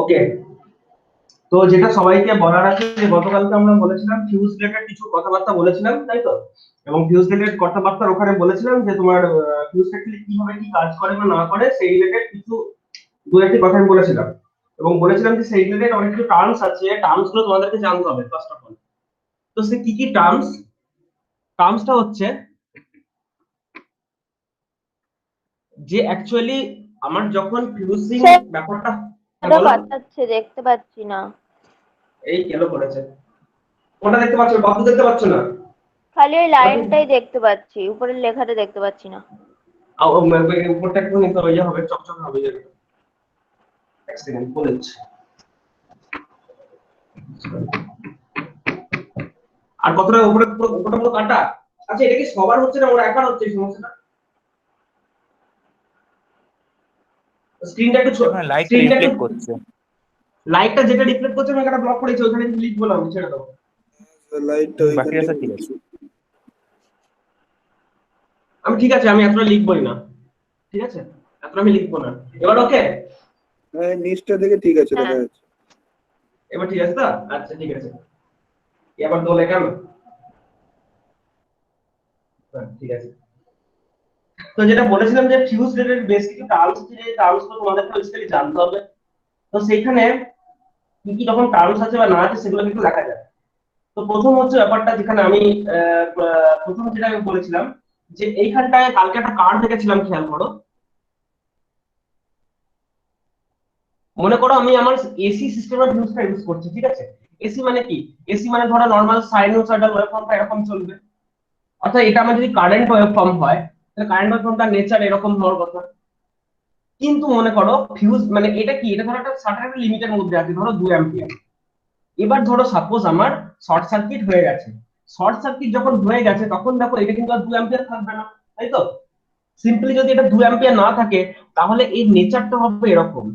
ওকে, তো যেটা সবাইকে বলার আছে যে গতকালকে আমরা বলেছিলাম ফিউজ রিলেটেড কিছু কথাবার্তা বলেছিলাম, তাই তো? এবং ফিউজ রিলেটেড কথাবার্তার ওখানে বলেছিলাম যে তোমার ফিউজ অ্যাকচুয়ালি কিভাবে কি কাজ করে বা না করে সেই রিলেটেড কিছু দু একটি কথা আমি বলেছিলাম। এবং বলেছিলাম যে সেই রিলেটেড অনেক কিছু টার্মস আছে, টার্মস গুলো তোমাদেরকে জানতে হবে ফার্স্ট অফ অল। তো সে কি কি টার্মস? টার্মসটা হচ্ছে যে অ্যাকচুয়ালি আমার যখন ফিউজিং ব্যাপারটা, হ্যাঁ সেটা বলো। বাঁচাচ্ছে, দেখতে পাচ্ছি না। এই কেলো করেছে, ওটা দেখতে পাচ্ছ, বাবু দেখতে পাচ্ছ না? খালি ওই ওটা কি লাইনটাই দেখতে পাচ্ছি, উপরের লেখাটা দেখতে পাচ্ছি না। উপরটা একটু নিতে ইয়ে হবে, চকচক হবে যেটা। এক সেকেন্ড বলে দিচ্ছি। আর কতটা উপরে, উপরটা পুরো কাটা। আচ্ছা, এটা কি সবার হচ্ছে না ওরা একার হচ্ছে এই সমস্যাটা? স্ক্রিনটা একটু এখন লাইটটা স্ক্রিনটা একটু, রিফ্লেক্ট করছে। লাইটটা যেটা রিফ্লেক্ট করছে আমি একটা ব্লক করেছি, ওখানে লিখবো না, আমি ছেড়ে দাও। লাইটটা বাকি ওইখানটা রাস্তা ঠিক আছে। আমি ঠিক আছে, আমি এতটা লিখবোই না, ঠিক আছে, এতটা আমি লিখবো না। এবার ওকে? হ্যাঁ, নিচটা থেকে ঠিক আছে, হ্যাঁ। দেখা যাচ্ছে। এবার ঠিক আছে তো? আচ্ছা ঠিক আছে। এবার দোলে কেন? হ্যাঁ, ঠিক আছে। তো যেটা বলেছিলাম যে ফিউজ রিলেটেড বেস কিছু টার্মস, যে টার্মস গুলো তোমাদেরকে বেসিক্যালি জানতে হবে। তো সেইখানে কি কি রকম টার্মস আছে বা না আছে সেগুলো কিন্তু দেখা যায়। তো প্রথম হচ্ছে ব্যাপারটা যেখানে আমি প্রথম যেটা আমি বলেছিলাম যে এইখানটায় কালকে একটা কার্ড দেখেছিলাম, খেয়াল করো। মনে করো আমি আমার এসি সিস্টেমের ফিউজটা ইউজ করছি, ঠিক আছে? এসি মানে কি? এসি মানে ধরো নর্মাল সাইনোসয়েডাল ওয়েভফর্মটা এরকম চলবে। অর্থাৎ এটা আমার যদি কারেন্ট ওয়েভফর্ম হয়, তাহলে কারেন্ট ওয়েভফর্মটার নেচার এরকম হওয়ার কথা। কিন্তু মনে করো ফিউজ মানে এটা কি, এটা ধরো একটা সার্টেন একটা লিমিটের মধ্যে আছে, ধরো 2 অ্যাম্পিয়ার। এবার ধরো সাপোজ আমার শর্ট সার্কিট হয়ে গেছে। শর্ট সার্কিট যখন হয়ে গেছে তখন দেখো এটা কিন্তু আর 2 অ্যাম্পিয়ার থাকবে না, তাই তো? সিম্পলি যদি এটা 2 অ্যাম্পিয়ার না থাকে, তাহলে এই নেচারটা হবে এরকম।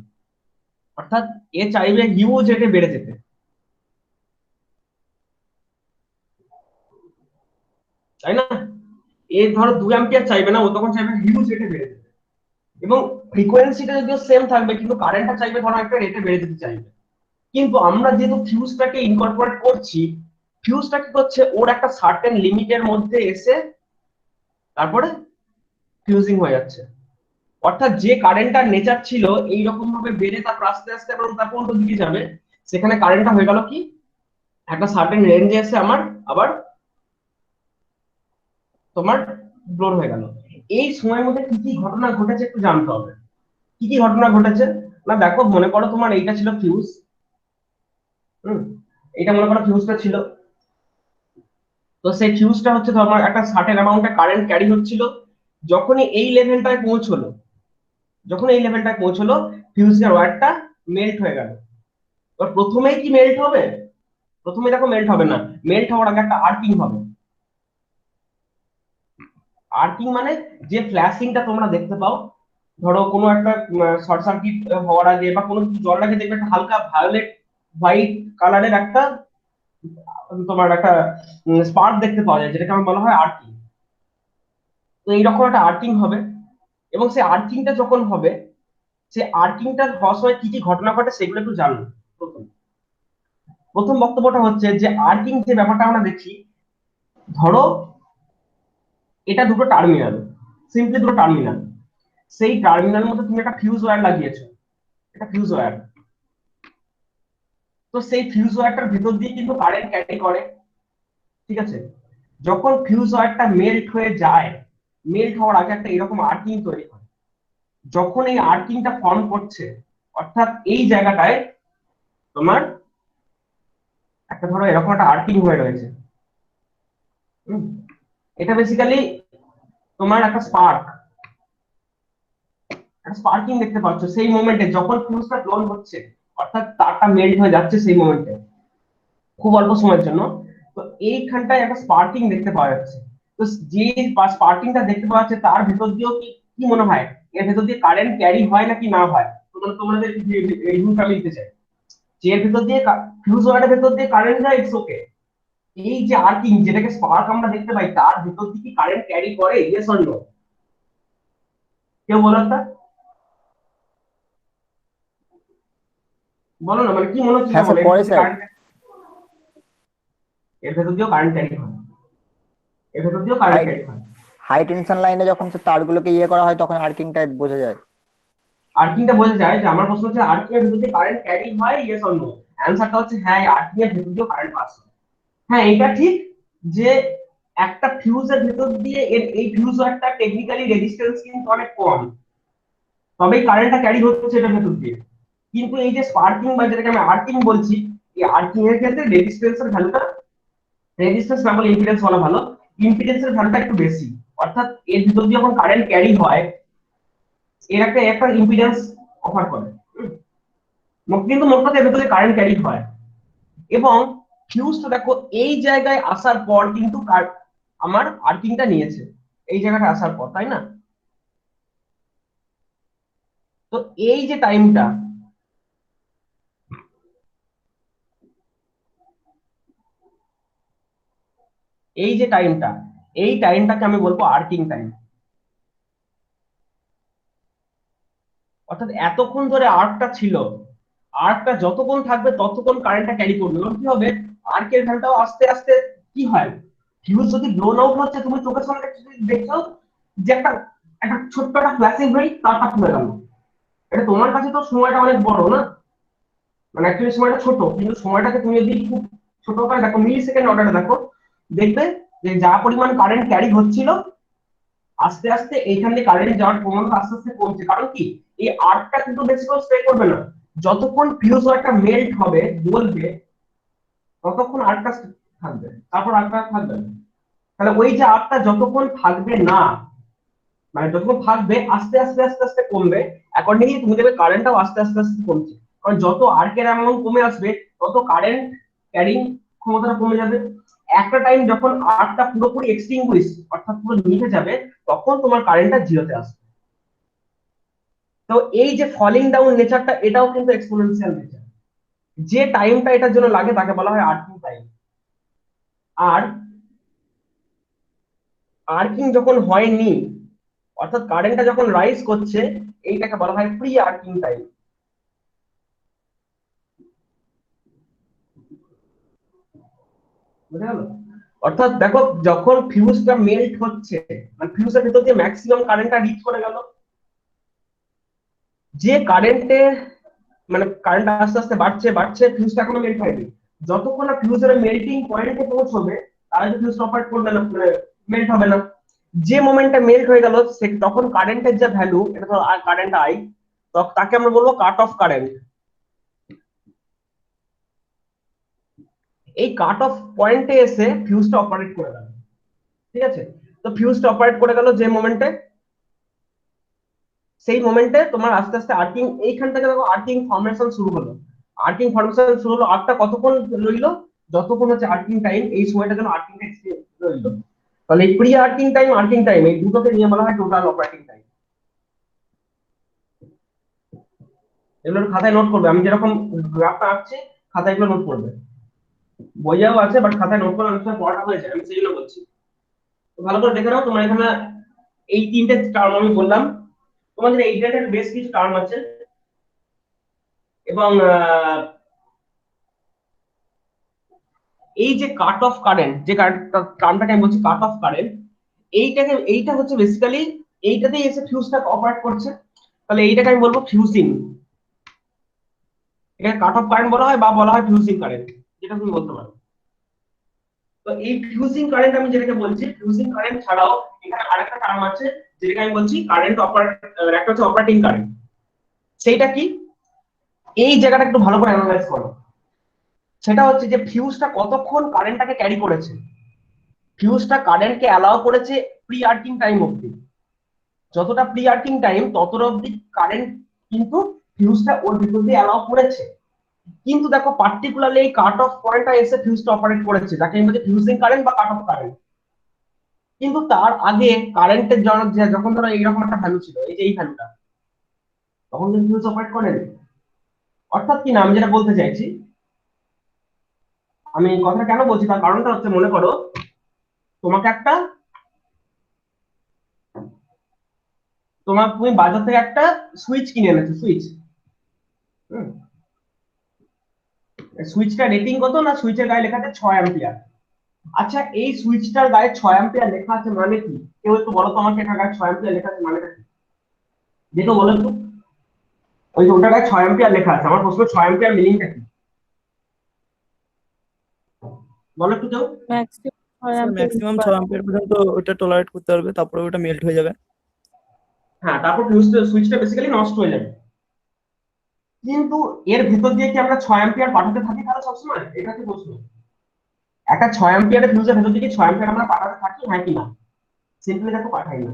অর্থাৎ এ চাইবে হিউজ রেটে বেড়ে যেতে, তাই না? এ ধরো 2 অ্যাম্পিয়ার চাইবে না, ও তখন চাইবে হিউজ রেটে বেড়ে যেতে। এবং ফ্রিকোয়েন্সিটা যদিও সেম থাকবে, কিন্তু কারেন্টটা চাইবে ধরো একটা রেটে বেড়ে যেতে চাইবে। কিন্তু আমরা যেহেতু ফিউজটাকে ইনকর্পোরেট করছি, ফিউজটা কি করছে, ওর একটা সার্টেন লিমিটের মধ্যে এসে তারপরে ফিউজিং হয়ে যাচ্ছে। অর্থাৎ যে কারেন্টটার নেচার ছিল এইরকম ভাবে বেড়ে তারপর আস্তে আস্তে এবং তারপর উল্টো দিকে যাবে, সেখানে কারেন্টটা হয়ে গেল কি, একটা সার্টেন রেঞ্জে এসে আমার আবার তোমার ব্লোর হয়ে গেল। এই সময়ের মধ্যে কি কি ঘটনা ঘটেছে একটু জানতে হবে। কি কি ঘটনা ঘটেছে? না দেখো, মনে করো তোমার এইটা ছিল ফিউজ। হুম, এটা মনে করো ফিউজটা ছিল। তো সেই ফিউজটা হচ্ছে তোমার একটা সার্টেন অ্যামাউন্টে কারেন্ট ক্যারি হচ্ছিল। যখনই এই লেভেলটায় পৌঁছলো, যখন এই লেভেলটায় পৌঁছলো, ফিউজের ওয়্যারটা মেল্ট হয়ে গেল। এবার প্রথমেই কি মেল্ট হবে? প্রথমে দেখো মেল্ট হবে না। মেল্ট হওয়ার আগে একটা আর্কিং হবে। আর্কিং মানে যে ফ্ল্যাশিংটা তোমরা দেখতে পাও, ধরো কোনো একটা শর্ট সার্কিট হওয়ার আগে বা কোনো কিছু জল লাগে, দেখবে একটা হালকা ভায়োলেট হোয়াইট কালারের একটা তোমার একটা স্পার্ক দেখতে পাওয়া যায়, যেটাকে আমার বলা হয় আর্কিং। তো এইরকম একটা আর্কিং হবে। এবং সেই আর্কিংটা যখন হবে, সেই আর্কিংটা হওয়ার সময় কি কি ঘটনা ঘটে সেগুলো একটু জানবো। প্রথম প্রথম বক্তব্যটা হচ্ছে যে আর্কিং যে ব্যাপারটা আমরা দেখি, ধরো এটা দুটো টার্মিনাল, সিম্পলি দুটো টার্মিনাল। সেই টার্মিনালের মধ্যে তুমি একটা ফিউজ ওয়্যার লাগিয়েছো, এটা ফিউজ ওয়্যার। তো সেই ফিউজ ওয়্যারটার ভিতর দিয়ে কিন্তু কারেন্ট ক্যারি করে, ঠিক আছে? যখন ফিউজ ওয়্যারটা মেল্ট হয়ে যায়, মেল্ট হওয়ার আগে একটা এরকম আর্কিং তৈরি হয়। যখন এই আর্কিংটা ফর্ম করছে, অর্থাৎ এই জায়গাটায় তোমার একটা ধরো এরকম একটা আর্কিং হয়ে রয়েছে। হুম, এটা বেসিক্যালি তোমার একটা স্পার্ক, একটা স্পার্কিং দেখতে পাচ্ছ সেই মোমেন্টে যখন ফিউজটা ব্লোন হচ্ছে, অর্থাৎ তারটা মেল্ট হয়ে যাচ্ছে সেই মোমেন্টে, খুব অল্প সময়ের জন্য। তো এইখানটায় একটা স্পার্কিং দেখতে পাওয়া যাচ্ছে। তো যে স্পার্কিংটা দেখতে পাওয়া যাচ্ছে তার ভেতর দিয়েও কি কি মনে হয়, এর ভেতর দিয়ে কারেন্ট ক্যারি হয় নাকি না হয়? তোমাদের রিভিউটা আমি দিতে চাই যে এর ভেতর দিয়ে ফিউজ ওয়্যারের ভেতর দিয়ে কারেন্ট যায়, ইটস ওকে। এই যে আর্কিং যেটাকে স্পার্ক আমরা দেখতে পাই, তার ভেতর দিয়ে কি কারেন্ট ক্যারি করে, ইয়েস অর নো? কেউ বলো তা। বলো না, মানে কি মনে হচ্ছে হ্যাঁ বলো, স্যার, এর পরে ভেতর দিয়ে স্যার। কারেন্ট, এর ভেতর দিয়েও কারেন্ট ক্যারি হয়, এর ভেতর দিয়েও কারেন্ট হাই ক্যারি হয়। হাই টেনশন লাইনে যখন স্যার তারগুলোকে ইয়ে করা হয় তখন আর্কিংটা বোঝা যায়। আর্কিংটা বোঝা যায় যে, আমার প্রশ্ন হচ্ছে আর্কিং এর ভেতর দিয়ে কারেন্ট ক্যারি হয়, ইয়েস অর নো? অ্যানসারটা হচ্ছে হ্যাঁ, আর্কিং এর ভেতর দিয়েও কারেন্ট পাস হয়। হ্যাঁ এটা ঠিক যে একটা ফিউজের ভেতর দিয়ে এই ফিউজ একটা টেকনিক্যালি রেজিস্ট্যান্স কিন্তু অনেক কম, তবেই কারেন্টটা ক্যারি হচ্ছে এটার ভেতর দিয়ে। কিন্তু এই যে স্পার্কিং বা যেটাকে আমি আর্কিং বলছি, এই আর্কিং এর ক্ষেত্রে রেজিস্ট্যান্সের ভ্যালুটা, রেজিস্ট্যান্স না বলে ইম্পিডেন্স বলা ভালো, ইম্পিডেন্সের ভ্যালুটা একটু বেশি। অর্থাৎ এর ভিতর দিয়ে যখন কারেন্ট ক্যারি হয়, এর একটা একটা ইম্পিডেন্স অফার করে। কিন্তু মোট কথা এর ভেতরে কারেন্ট ক্যারি হয়। এবং ফিউজটা দেখো এই জায়গায় আসার পর কিন্তু আমার আর্কিংটা নিয়েছে এই জায়গাটা আসার পর, তাই না? তো এই যে টাইমটা, এই যে টাইমটা, এই টাইমটাকে আমি বলবো আর্কিং টাইম। অর্থাৎ এতক্ষণ ধরে আর্কটা ছিল, আর্কটা যতক্ষণ থাকবে ততক্ষণ কারেন্টটা ক্যারি করবে। এবং কি হবে, আর্কের ভ্যালুটাও আস্তে আস্তে কি হয়, ফিউজ যদি ব্লোন আউট হচ্ছে, তুমি চোখের সামনে যদি দেখছো যে একটা একটা ছোট্ট একটা ফ্ল্যাশিং হয়ে তারটা খুলে গেল, এটা তোমার কাছে তো সময়টা অনেক বড় না, মানে অ্যাকচুয়ালি সময়টা ছোট, কিন্তু সময়টাকে তুমি যদি খুব ছোট করে দেখো, মিলি সেকেন্ড অর্ডারে দেখো, দেখবে যে যা পরিমাণ কারেন্ট ক্যারি হচ্ছিল, আস্তে আস্তে এইখান দিয়ে কারেন্ট যাওয়ার প্রবণতা আস্তে আস্তে কমছে। কারণ কি, এই আর্কটা কিন্তু বেশিক্ষণ স্টে করবে না, যতক্ষণ ফিউজ একটা মেল্ট হবে, বলবে, ততক্ষণ আর্কটা থাকবে, তারপর আর্কটা থাকবে না। তাহলে ওই যে আর্কটা যতক্ষণ থাকবে না, মানে যতক্ষণ থাকবে আস্তে আস্তে আস্তে আস্তে কমবে, অ্যাকর্ডিংলি তুমি দেখবে কারেন্টটাও আস্তে আস্তে আস্তে কমছে। কারণ যত আর্কের অ্যামাউন্ট কমে আসবে, তত কারেন্ট ক্যারিং ক্ষমতাটা কমে যাবে। একটা টাইম যখন আর্কটা পুরোপুরি এক্সটিংগুইশ, অর্থাৎ পুরো নিভে যাবে, তখন তোমার কারেন্টটা জিরোতে আসবে। তো এই যে ফলিং ডাউন নেচারটা, এটাও কিন্তু এক্সপোনেনশিয়াল নেচার। যে টাইমটা এটার জন্য লাগে তাকে বলা হয় আর্কিং টাইম। আর আর্কিং যখন হয়নি, অর্থাৎ কারেন্টটা যখন রাইজ করছে, এইটাকে বলা হয় প্রি আর্কিং টাইম। বুঝা গেল? অর্থাৎ দেখো, যখন ফিউজটা মেল্ট হচ্ছে, মানে ফিউজের ভিতর দিয়ে ম্যাক্সিমাম কারেন্টটা রিচ করে গেল, যে কারেন্টে, মানে কারেন্ট আস্তে আস্তে বাড়ছে বাড়ছে, ফিউজটা এখনো মেল্ট হয়নি, যতক্ষণ না ফিউজের মেল্টিং পয়েন্টে পৌঁছবে, তার আগে ফিউজ অপারেট করবে না, মানে মেল্ট হবে না। যে মোমেন্টে মেল্ট হয়ে গেল, তখন কারেন্টের যে ভ্যালু, এটা তো কারেন্ট আই, তাকে আমরা বলবো কাট অফ কারেন্ট। এই কাট অফ পয়েন্টে এসে ফিউজটা অপারেট করে গেল, ঠিক আছে? তো ফিউজটা অপারেট করে গেল যে মোমেন্টে, সেই মোমেন্টে তোমার আস্তে আস্তে আর্কিং, এইখান থেকে দেখো আর্কিং ফর্মেশন শুরু হলো। আর্কিং ফর্মেশন শুরু হলো, আর্কটা কতক্ষণ রইলো, যতক্ষণ হচ্ছে আর্কিং টাইম, এই সময়টা যেন আর্কিং রইলো। তাহলে এই প্রি আর্কিং টাইম এই দুটোকে নিয়ে বলা হয় টোটাল অপারেটিং টাইম। এগুলো খাতায় নোট করবে, আমি যেরকম গ্রাফটা আঁকছি খাতায় এগুলো নোট করবে। বইয়াও আছে, বাট খাতায় নোট করে অনেক সময় পড়াটা হয়ে যায়, আমি সেই জন্য বলছি। তো ভালো করে দেখে নাও, তোমার এখানে এই তিনটে টার্ম আমি বললাম, তোমাদের এই রিলেটেড বেশ কিছু টার্ম আছে। এবং এই যে কাট অফ কারেন্ট, যে টার্মটাকে আমি বলছি কাট অফ কারেন্ট, এইটা হচ্ছে বেসিক্যালি এইটাতেই এসে ফিউজটা অপারেট করছে। তাহলে এইটাকে আমি বলবো ফিউজিং। এটাকে কাট অফ কারেন্ট বলা হয় বা বলা হয় ফিউজিং কারেন্ট, যেটা তুমি বলতে পারো। তো এই ফিউজিং কারেন্ট আমি যেটাকে বলছি, ফিউজিং কারেন্ট ছাড়াও এখানে আরেকটা টার্ম আছে, যেটাকে আমি বলছি কারেন্ট অপারেট, একটা হচ্ছে অপারেটিং কারেন্ট। সেইটা কি, এই জায়গাটা একটু ভালো করে অ্যানালাইজ করো। সেটা হচ্ছে যে ফিউজটা কতক্ষণ কারেন্টটাকে ক্যারি করেছে, ফিউজটা কারেন্টকে অ্যালাউ করেছে প্রি আর্কিং টাইম অবধি। যতটা প্রি আর্কিং টাইম, ততটা অবধি কারেন্ট কিন্তু ফিউজটা ওর ভিতর দিয়ে অ্যালাউ করেছে। কিন্তু দেখো পার্টিকুলারলি এই কাট অফ পয়েন্টটা এসে ফিউজটা অপারেট করেছে, যাকে আমি বলি ফিউজিং কারেন্ট বা কাট অফ কারেন্ট। কিন্তু তার আগে কারেন্টের যখন ধরো এইরকম একটা ভ্যালু ছিল, এই যে এই ভ্যালুটা, তখন কিন্তু ফিউজ অপারেট করেনি। অর্থাৎ কি না, আমি যেটা বলতে চাইছি, আমি কথা কেন বলছি তার কারণটা হচ্ছে, মনে করো তোমাকে একটা, তুমি বাজার থেকে একটা সুইচ কিনে এনেছো, সুইচ। সুইচটা রেটিং কত না, সুইচের গায়ে লেখা আছে 6 অ্যাম্পিয়ার। আচ্ছা এই সুইচটার গায়ে 6 অ্যাম্পিয়ার লেখা আছে মানে কি? কেউ একটু বলো তো আমাকে, এটা গায়ে 6 অ্যাম্পিয়ার লেখা আছে মানেটা কি? যেটা বলো একটু। ওই যে ওটার গায়ে 6 অ্যাম্পিয়ার লেখা আছে, আমার প্রশ্ন 6 অ্যাম্পিয়ার মিনিংটা কি বলো একটু কেউ। স্যার ম্যাক্সিমাম 6 অ্যাম্পিয়ার পর্যন্ত ওটা টলারেট করতে পারবে, তারপরে ওটা মেল্ট হয়ে যাবে। হ্যাঁ, তারপর সুইচটা বেসিক্যালি নষ্ট হয়ে যাবে। কিন্তু এর ভেতর দিয়ে কি আমরা 6 অ্যাম্পিয়ার পাঠাতে থাকি তাহলে সবসময়? এটা কি প্রশ্ন। একটা 6 অ্যাম্পিয়ারের ফিউজের ভেতর দিয়ে 6 অ্যাম্পিয়ার আমরা পাঠাতে থাকি, হ্যাঁ কি না? সিম্পলি দেখো পাঠাই না,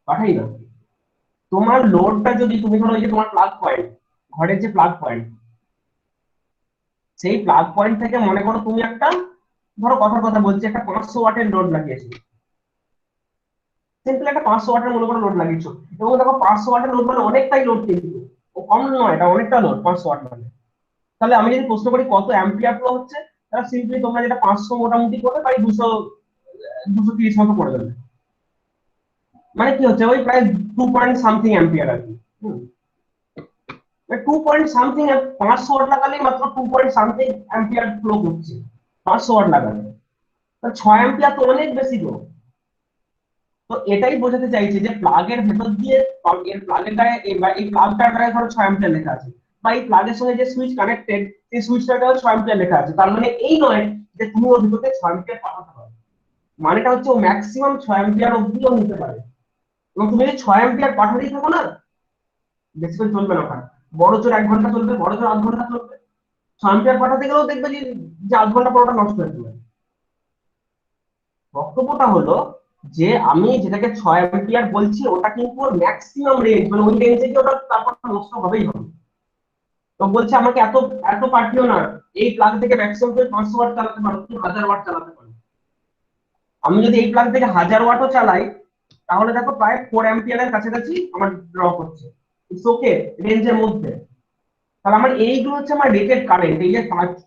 পাঠাই না। তোমার লোডটা যদি তুমি ধরো এই যে তোমার প্লাগ পয়েন্ট, ঘরের যে প্লাগ পয়েন্ট, সেই প্লাগ পয়েন্ট থেকে মনে করো তুমি একটা, ধরো কথার কথা বলছি, একটা 500 ওয়াটের লোড লাগিয়েছো। সিম্পল একটা 500 ওয়াটের মনে করো লোড লাগিয়েছো, এবং দেখো 500 ওয়াটের লোড মানে অনেকটাই লোড, কিন্তু ও কম নয়, এটা অনেকটা লোড 500 ওয়াট মানে। তাহলে আমি যদি প্রশ্ন করি কত অ্যাম্পিয়ার ফ্লো হচ্ছে, তাহলে সিম্পলি তোমরা যেটা 500 মোটামুটি করবে প্রায় 230 মতো করে দেবে। মানে কি হচ্ছে, ওই প্রায় 2 পয়েন্ট সামথিং অ্যাম্পিয়ার আর কি। 2 পয়েন্ট সামথিং, 500 ওয়াট লাগালেই মাত্র 2 পয়েন্ট সামথিং অ্যাম্পিয়ার ফ্লো করছে 500 ওয়াট লাগালে। 6 অ্যাম্পিয়ার তো অনেক বেশি তো। তো এটাই বোঝাতে চাইছে যে প্লাগের ভেতর দিয়ে, এর প্লাগের গায়ে বা এই প্লাগটার গায়ে ধরো 6 অ্যাম্পিয়ার লেখা আছে, বা এই প্লাগের সঙ্গে যে সুইচ কানেক্টেড সেই সুইচটার গায়ে 6 অ্যাম্পিয়ার লেখা আছে। তার মানে এই নয় যে তুমি ওর ভিতরে 6 অ্যাম্পিয়ার পাঠাতে পারো, মানেটা হচ্ছে ও ম্যাক্সিমাম 6 অ্যাম্পিয়ার অবধিও নিতে পারে। এবং তুমি যদি 6 অ্যাম্পিয়ার পাঠাতেই থাকো না, বেশিক্ষণ চলবে না ওখানে। বড় জোর 1 ঘন্টা চলবে, বড় জোর 8 ঘন্টা চলবে। 6 অ্যাম্পিয়ার পাঠাতে গেলেও দেখবে যে 8 ঘন্টা পরটা নষ্ট হয়ে যাবে। বক্তব্যটা হলো যে আমি যেটাকে 6 অ্যাম্পিয়ার বলছি ওটা কিন্তু ওর ম্যাক্সিমাম রেঞ্জ, মানে ওই রেঞ্জে গিয়ে ওটা তারপর নষ্ট হবেই হবে। তো বলছে আমাকে এত এত পাঠিও না, এই প্লাগ থেকে ম্যাক্সিমাম তুমি 500 ওয়াট চালাতে পারো, তুমি 1000 ওয়াট চালাতে পারো। আমি যদি এই প্লাগ থেকে 1000 ওয়াটও চালাই, তাহলে দেখো প্রায় 4 অ্যাম্পিয়ারের কাছাকাছি আমার ড্র করছে। ইটস ওকে, রেঞ্জের মধ্যে। তাহলে আমার এইগুলো হচ্ছে আমার রেটেড কারেন্ট, এই যে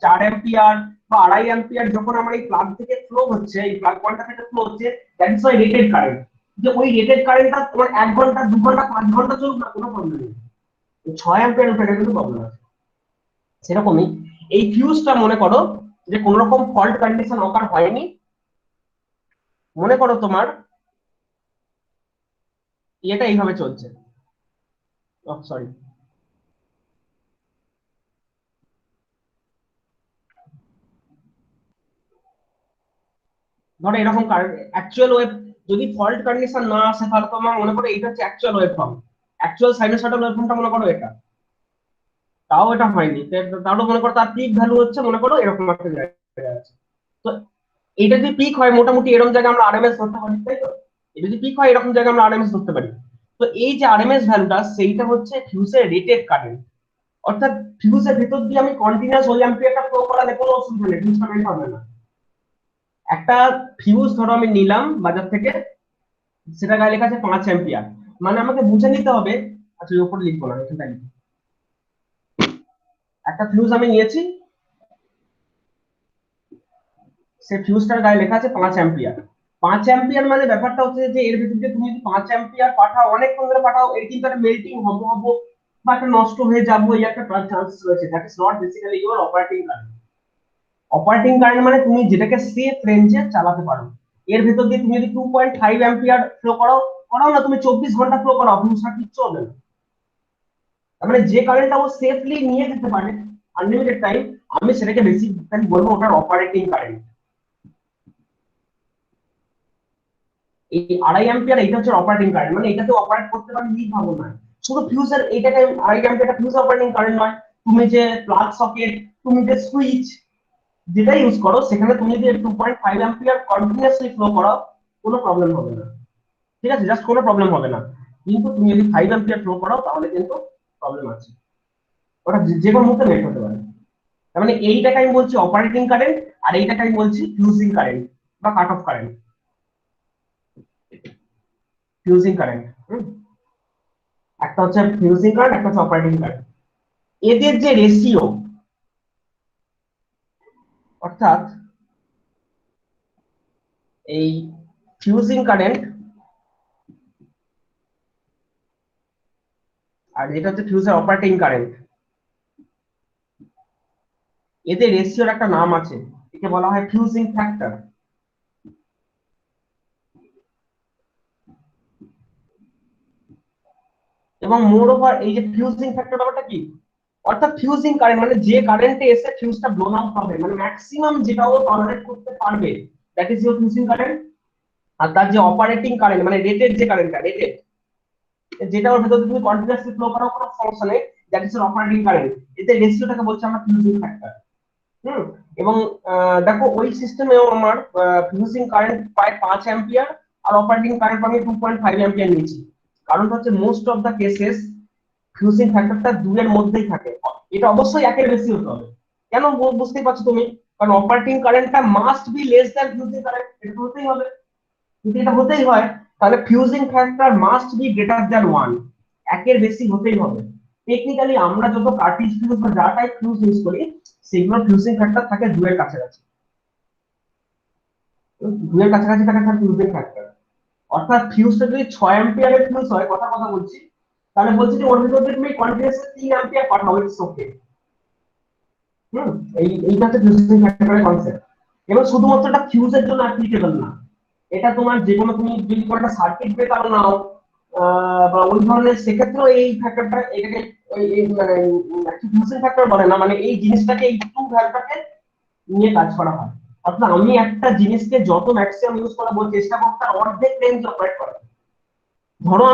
4 অ্যাম্পিয়ার বা 2.5 অ্যাম্পিয়ার যখন আমার এই প্লাগ থেকে ফ্লো হচ্ছে, এই প্লাগ পয়েন্টটা থেকে ফ্লো হচ্ছে, দ্যাটস ওয়াই রেটেড কারেন্ট। যে ওই রেটেড কারেন্টটা তোমার 1 ঘন্টা 2 ঘন্টা 5 ঘন্টা চলুক না, কোনো প্রবলেম নেই। 6 অ্যাম্পিয়ার উপরে কিন্তু প্রবলেম আছে। সেরকমই এই ফিউজটা মনে করো যে কোন রকম ফল্ট কন্ডিশন অকার হয়নি। মনে করো তোমার এটা এইভাবে চলছে, সরি, ধরো এরকম অ্যাকচুয়াল ওয়েভ, যদি ফল্ট কন্ডিশন না আসে তাহলে তোমার মনে করো এটা হচ্ছে actual wave form, actual sinusoidal wave ফর্মটা মনে করো এটা। তাও এটা হয়নি, তাহলে মনে করো তার পিক ভ্যালু হচ্ছে মনে করো এরকম একটা জায়গায় আছে। তো এটা যদি পিক হয় মোটামুটি এরকম জায়গায় আমরা আরএমএস ধরতে পারি, তাই তো? এটা যদি পিক হয় এরকম জায়গায় আমরা আরএমএস ধরতে পারি। তো এই যে আরএমএস ভ্যালুটা সেইটা হচ্ছে ফিউজের রেটেড কারেন্ট। অর্থাৎ ফিউজের ভিতর দিয়ে আমি কন্টিনিউয়াস ওই অ্যাম্পিয়ারটা ফ্লো করালে কোনো অসুবিধা নেই, ফিউজ কারেন্ট হবে না। একটা ফিউজ ধরো আমি নিলাম বাজার থেকে, সেটা গায়ে লেখা আছে 5 অ্যাম্পিয়ার, মানে আমাকে বুঝে নিতে হবে। আচ্ছা ওই উপরে লিখবো না, এখানটা লিখবো। একটা ফিউজ আমি নিয়েছি, সে ফিউজটার গায়ে লেখা আছে 5 অ্যাম্পিয়ার। 5 অ্যাম্পিয়ার মানে ব্যাপারটা হচ্ছে যে এর ভিতরে যে তুমি যদি 5 অ্যাম্পিয়ার পাঠাও, অনেকক্ষণ ধরে পাঠাও, এর কিন্তু একটা মেল্টিং হবো বা একটা নষ্ট হয়ে যাবো, এই একটা চান্স রয়েছে। That is not basically your operating current. Operating current মানে তুমি যেটাকে সেফ রেঞ্জে চালাতে পারো। এর ভেতর দিয়ে তুমি যদি 2.5 অ্যাম্পিয়ার ফ্লো করাও করাও না, তুমি 24 ঘন্টা ফ্লো করাও, ফিউজটা কিচ্ছু হবে না। তার মানে যে কারেন্টটা ও সেফলি নিয়ে যেতে পারে আনলিমিটেড টাইম, আমি সেটাকে বেসিক্যালি বলবো ওটার অপারেটিং কারেন্ট। এই 2.5 অ্যাম্পিয়ার এটা হচ্ছে অপারেটিং কারেন্ট, মানে এটাতে অপারেট করতে পারে নি ভাবো না। শুধু ফিউজের এইটাকে 2.5 অ্যাম্পিয়ার ফিউজ অপারেটিং কারেন্ট নয়, তুমি যে প্লাগ সকেট, তুমি যে সুইচ যেটা ইউজ করো, সেখানে তুমি যদি 2.5 অ্যাম্পিয়ার কন্টিনিউয়াসলি ফ্লো করো, কোনো প্রবলেম হবে না। ঠিক আছে, জাস্ট কোনো প্রবলেম হবে না। কিন্তু তুমি যদি 5 অ্যাম্পিয়ার ফ্লো করো তাহলে কিন্তু প্রবলেম আছে, ওটা যে কোনো মুহূর্তে মেট হতে পারে। তার মানে এইটাকে আমি বলছি অপারেটিং কারেন্ট, আর এইটাকে আমি বলছি ফিউজিং কারেন্ট বা cut off current. Fusing current, একটা হচ্ছে ফিউজিং কারেন্ট, একটা হচ্ছে অপারেটিং কারেন্ট। এদের যে রেশিও, অর্থাৎ এই ফিউজিং কারেন্ট আর যেটা হচ্ছে ফিউজের অপারেটিং কারেন্ট, এদের রেশিওর একটা নাম আছে, একে বলা হয় ফিউজিং ফ্যাক্টর। এবং মোর ওভার এই যে ফিউজিং ফ্যাক্টর ব্যাপারটা কি, অর্থাৎ ফিউজিং কারেন্ট মানে যে কারেন্টে এসে ফিউজটা ব্লোন আউট হবে, মানে ম্যাক্সিমাম যেটা ও টলারেট করতে পারবে, that is your fusing current. আর তার যে অপারেটিং কারেন্ট মানে রেটেড যে কারেন্টটা, রেটেড যেটা ওর ভেতরে তুমি কন্টিনিউয়াসলি ফ্লো করার কোনো সমস্যা নেই, that is your operating current. এতে রেশিওটাকে বলছি আমরা ফিউজিং ফ্যাক্টর। এবং দেখো ওই সিস্টেমেও আমার ফিউজিং কারেন্ট প্রায় 5 অ্যাম্পিয়ার আর অপারেটিং কারেন্ট আমি 2.5 অ্যাম্পিয়ার নিয়েছি। কারণটা হচ্ছে most of the cases fusing ফ্যাক্টরটা 2 এর মধ্যেই থাকে, এটা অবশ্যই 1 এর বেশি হতে হবে। কেন বুঝতেই পারছো তুমি, কারণ অপারেটিং কারেন্টটা must be less than fusing current, এটা হতেই হবে। যদি এটা হতেই হয় তাহলে fusing factor must be greater than 1, 1 এর বেশি হতেই হবে। টেকনিক্যালি আমরা যত কার্টিজ ফিউজ বা যা টাইপ ফিউজ ইউজ করি সেগুলোর ফিউজিং ফ্যাক্টর থাকে 2 এর কাছাকাছি, 2 এর কাছাকাছি থাকে তার ফিউজিং ফ্যাক্টর। অর্থাৎ ফিউজটা যদি 6 অ্যাম্পিয়ারের ফিউজ হয়, কথা বলছি, তাহলে বলছি যে ওর ভিতরে তুমি continuously 3 ampere Pathao, it's okay. এইটা হচ্ছে ফিউজিং ফ্যাক্টরের কনসেপ্ট। এবং শুধুমাত্র এটা ফিউজের জন্য অ্যাপ্লিকেবল না, এটা তোমার যে কোনো তুমি যদি কোনো একটা সার্কিট ব্রেকার নাও বা ওই ধরনের, সেক্ষেত্রেও এই ফ্যাক্টরটা এটাকে মানে ফিউজিং ফ্যাক্টর বলে না, মানে এই জিনিসটাকে এই টু ভ্যালুটাকে নিয়ে কাজ করা হয়। অর্থাৎ আমি একটা জিনিসকে যত ম্যাক্সিমাম ইউজ করাবো চেষ্টা করব তার অর্ধেক রেঞ্জ অপারেট করা। ধরো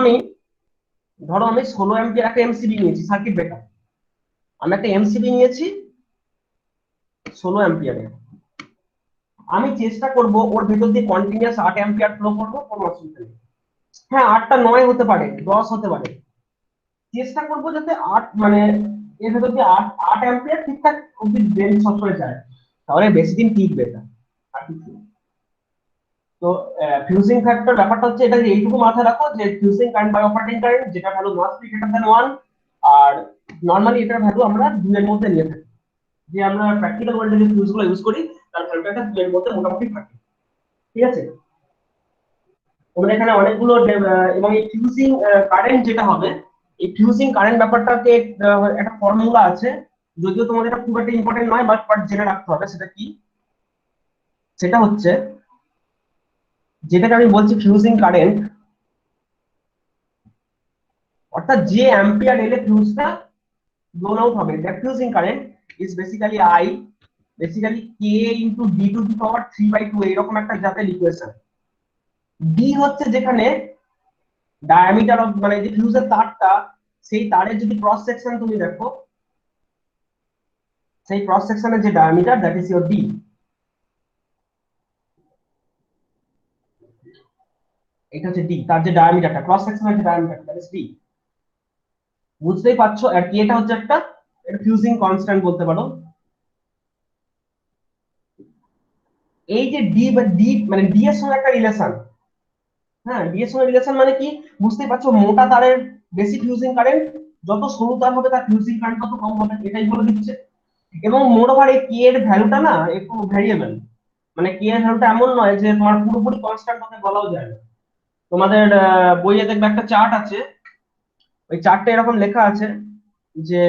আমি 16 অ্যাম্পিয়ার একটা এমসিবি নিয়েছি, সার্কিট ব্রেকার। আমি একটা এমসিবি নিয়েছি 16 অ্যাম্পিয়ারে, আমি চেষ্টা করব ওর ভেতর দিয়ে কন্টিনিউয়াস 8 অ্যাম্পিয়ার ফ্লো করবো, কোনো অসুবিধা নেই। হ্যাঁ 8টা 9 হতে পারে, 10 হতে পারে, চেষ্টা করবো যাতে 8 মানে এর ভেতর দিয়ে 8 অ্যাম্পিয়ার ঠিকঠাক অব্দি রেঞ্জ সবসময় যায়, তাহলে বেশি দিন টিকবে এটা। আর কিছু না। তো ফিউজিং ফ্যাক্টর ব্যাপারটা হচ্ছে এটা, যে এইটুকু মাথায় রাখো যে fusing current by operating current যেটা value must be greater than 1, আর নরমালি এটার ভ্যালু আমরা 2 এর মধ্যে নিয়ে থাকি। যে আমরা প্র্যাকটিক্যাল ওয়ার্ল্ডে যে ফিউজগুলো ইউজ করি তার ভ্যালুটা 2 এর মধ্যে মোটামুটি থাকে, ঠিক আছে। তোমরা এখানে অনেকগুলো এবং এই ফিউজিং কারেন্ট যেটা হবে, এই ফিউজিং কারেন্ট ব্যাপারটাকে একটা ফর্মুলা আছে, যদিও তোমাদের এটা খুব একটা ইম্পর্টেন্ট নয়, বাট জেনে রাখতে হবে। সেটা কি, সেটা হচ্ছে যেটাকে আমি বলছি ফিউজিং কারেন্ট, অর্থাৎ যে অ্যাম্পিয়ার এলে ফিউজটা ব্লোন আউট হবে, that fusing current is basically I, basically K into D to the power 3/2, এরকম একটা জাতের ইকুয়েশন। ডি হচ্ছে যেখানে ডায়ামিটার অফ মানে যে ফিউজের তারটা, সেই তারের যদি ক্রস সেকশন তুমি দেখো, সেই ক্রস সেকশনের যে diameter, that is your D. এটা হচ্ছে ডি, তার যে ডায়ামিটারটা, ক্রস সেকশনের যে ডায়ামিটার, দ্যাট ইজ ডি। বুঝতেই পারছো। আর কি, এটা হচ্ছে একটা ফিউজিং কনস্ট্যান্ট বলতে পারো। এই যে ডি বা ডি মানে ডি এর সঙ্গে একটা রিলেশন, হ্যাঁ ডি এর সঙ্গে রিলেশন মানে কি বুঝতেই পারছো, মোটা তারের বেশি ফিউজিং কারেন্ট, যত সরু তার হবে তার ফিউজিং কারেন্ট তত কম হবে, এটাই বলে দিচ্ছে। এবং মোরওভার এই কে এর ভ্যালুটা না একটু ভ্যারিয়েবল, মানে কে এর ভ্যালুটা এমন নয় যে তোমার পুরোপুরি কনস্ট্যান্ট হবে বলাও যায় না। তোমাদের বইয়ে দেখবে একটা চার্ট আছে, ওই চার্টটা এরকম লেখা আছে যে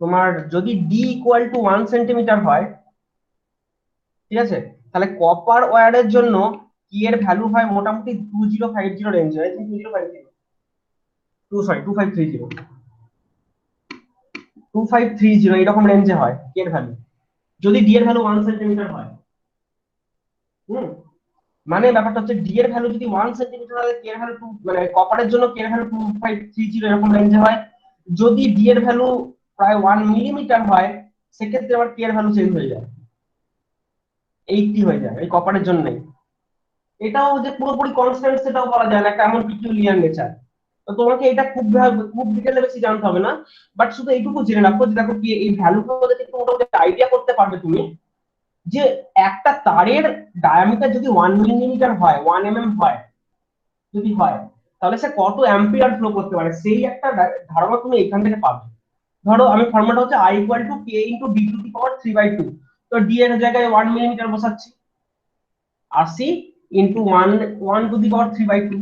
তোমার যদি ডি ইকুয়াল টু 1 সেন্টিমিটার হয়, ঠিক আছে, তাহলে কপার ওয়্যারের জন্য কি এর ভ্যালু হয় মোটামুটি 2050 রেঞ্জে, আই থিংক 2050 2530 2530 এরকম রেঞ্জে হয় কে এর ভ্যালু, যদি ডি এর ভ্যালু 1 সেন্টিমিটার হয়। হুম মানে ব্যাপারটা হচ্ছে ডি এর ভ্যালু যদি 1 সেন্টিমিটার হয়, কে এর ভ্যালু 2 মানে কপারের জন্য কে এর ভ্যালু 2530 এরকম রেঞ্জে হয়। যদি ডি এর ভ্যালু প্রায় 1 মিলিমিটার হয়, সেক্ষেত্রে আবার কে এর ভ্যালু চেঞ্জ হয়ে যায়, 80 হয়ে যায় এই কপারের জন্যই। এটাও যে পুরোপুরি কনস্ট্যান্ট সেটাও বলা যায় না, একটা এমন পিকুলিয়ার নেচার। তো তোমাকে এটা খুব ডিটেইলে বেশি জানতে হবে না, বাট শুধু এইটুকু জেনে রাখো যে দেখো কি এই ভ্যালুগুলো দেখে একটু মোটামুটি আইডিয়া করতে পারবে তুমি যে একটা তারের ডায়ামিটার যদি 1 মিলিমিটার হয়, 1 হয়, যদি হয়, তাহলে সে কত অ্যাম্পিয়ার ফ্লো করতে পারে, সেই একটা ধারণা তুমি এখান থেকে পাবে। ধরো আমি ফর্মুলাটা হচ্ছে I equal to K into D to the power 3/2, তো ডি এর জায়গায় 1 মিলিমিটার বসাচ্ছি, 80 ইনটু 1 টু দি পাওয়ার 3/2,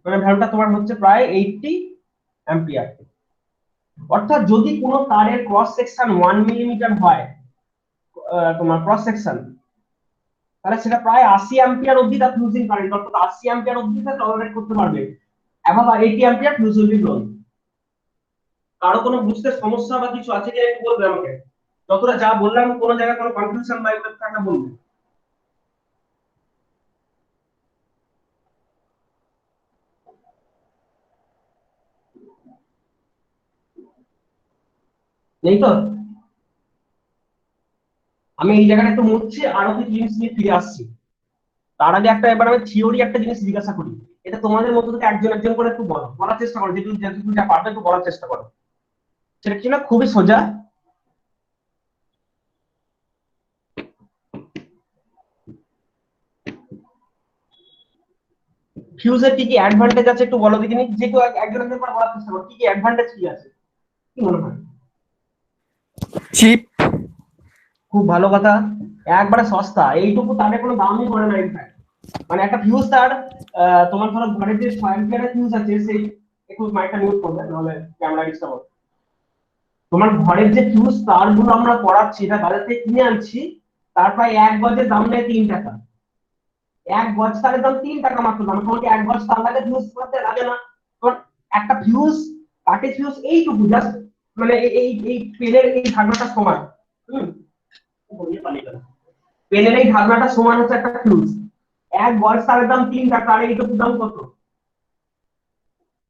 মানে ভ্যালুটা তোমার হচ্ছে প্রায় 80 অ্যাম্পিয়ার। অর্থাৎ যদি কোনো তারের ক্রস সেকশন 1 মিলিমিটার হয়, তোমার ক্রস সেকশন, তাহলে সেটা প্রায় 80 অ্যাম্পিয়ার অবধি তার ফিউজিং কারেন্ট, অর্থাৎ 80 অ্যাম্পিয়ার অবধি তা টলারেট করতে পারবে। Above 80 ampere fuse will be blown. কারো কোনো বুঝতে সমস্যা বা কিছু আছে কিনা একটু বলবে আমাকে, যতটা যা বললাম কোনো জায়গায় কোনো কনফিউশন বা এগুলো থাকলে বলবে। নেই তো? আমি এই জায়গাটা একটু মুছছি, আরো কিছু জিনিস নিয়ে ফিরে আসছি। তার আগে এবার আমি থিওরি একটা জিনিস জিজ্ঞাসা করি, এটা তোমাদের মধ্যে থেকে একজন একজন করে একটু বলার চেষ্টা করো, যেটুকু যেটুকু যা পারবে একটু বলার চেষ্টা করো। সেটা কি না, খুবই সোজা। ফিউজের কি কি অ্যাডভান্টেজ আছে একটু বলো দেখিনি, যে কেউ একজন একজন করে বলার চেষ্টা করো, কি কি অ্যাডভান্টেজ কি আছে, কি মনে হয়? চিপ। খুব ভালো কথা, একবারে সস্তা, এইটুকু তাদের কোনো দামই পড়ে না ইনফ্যাক্ট। মানে একটা ফিউজ তার তোমার ধরো ঘরে যে 6 অ্যাম্পিয়ারের ফিউজ আছে, সেই একটু মাইকটা মিউট করবে নাহলে ক্যামেরা ডিস্টার্ব হবে। তোমার ঘরের যে ফিউজ তারগুলো আমরা পড়াচ্ছি, এটা বাজার থেকে কিনে আনছি, তার প্রায় 1 গজের দাম নেয় 3 টাকা। 1 গজ তারের দাম 3 টাকা মাত্র দাম। তোমাকে 1 গজ তার লাগে, ফিউজ করতে লাগে না। তোমার একটা ফিউজ, কাঠের ফিউজ এইটুকু জাস্ট, মানে এই পেনের এই ঢাকনাটা সমান। হুম, পেনের এই ঢাকনাটা সমান হচ্ছে একটা ফিউজ। 1 গজ তারের দাম 3 টাকা, আর এইটুকু দাম কত?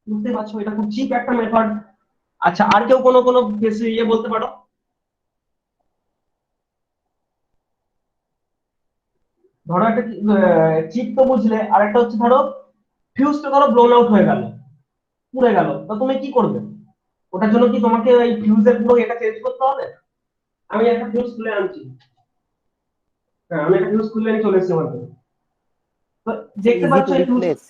বুঝতে পারছো, এটা খুব চিপ একটা মেথড। আচ্ছা, আর কেউ কোনো কোনো ইয়ে বলতে পারো? ধরো একটা চিপ তো বুঝলে, আর একটা হচ্ছে ধরো ফিউজটা ধরো ব্লোন আউট হয়ে গেল, পুড়ে গেল, তো তুমি কি করবে? ওটার জন্য কি তোমাকে এই ফিউজের পুরো এটা চেঞ্জ করতে হবে? আমি একটা ফিউজ খুলে আনছি। হ্যাঁ, আমি একটা ফিউজ খুলে নিয়ে চলে এসেছি আমার কাছে। তো দেখতে ইজি পাচ্ছ টু এই ফিউজ, রিপ্লেস।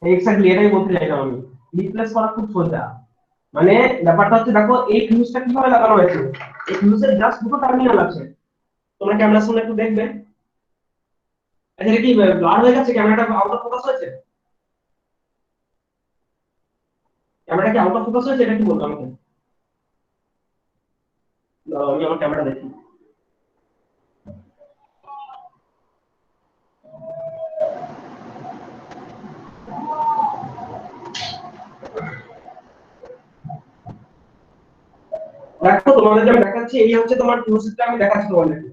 এক্স্যাক্টলি এটাই বলতে চাইলাম আমি। রিপ্লেস করা খুব সোজা। মানে ব্যাপারটা হচ্ছে, দেখো এই ফিউজটা কিভাবে লাগানো হয়েছে, এই ফিউজের জাস্ট দুটো টার্মিনাল আছে। তোমরা ক্যামেরার সামনে একটু দেখবে। আচ্ছা, এটা কি ব্লার হয়ে গেছে? ক্যামেরাটা আউট অফ ফোকাস হয়েছে? ক্যামেরা কি আউট অফ ফোকাস হয়েছে, এটা কি বলবো আমাকে? আমি আমার ক্যামেরা দেখি। দেখো তোমাদেরকে আমি দেখাচ্ছি, এই হচ্ছে তোমার ফিউজটা আমি দেখাচ্ছি তোমাদেরকে,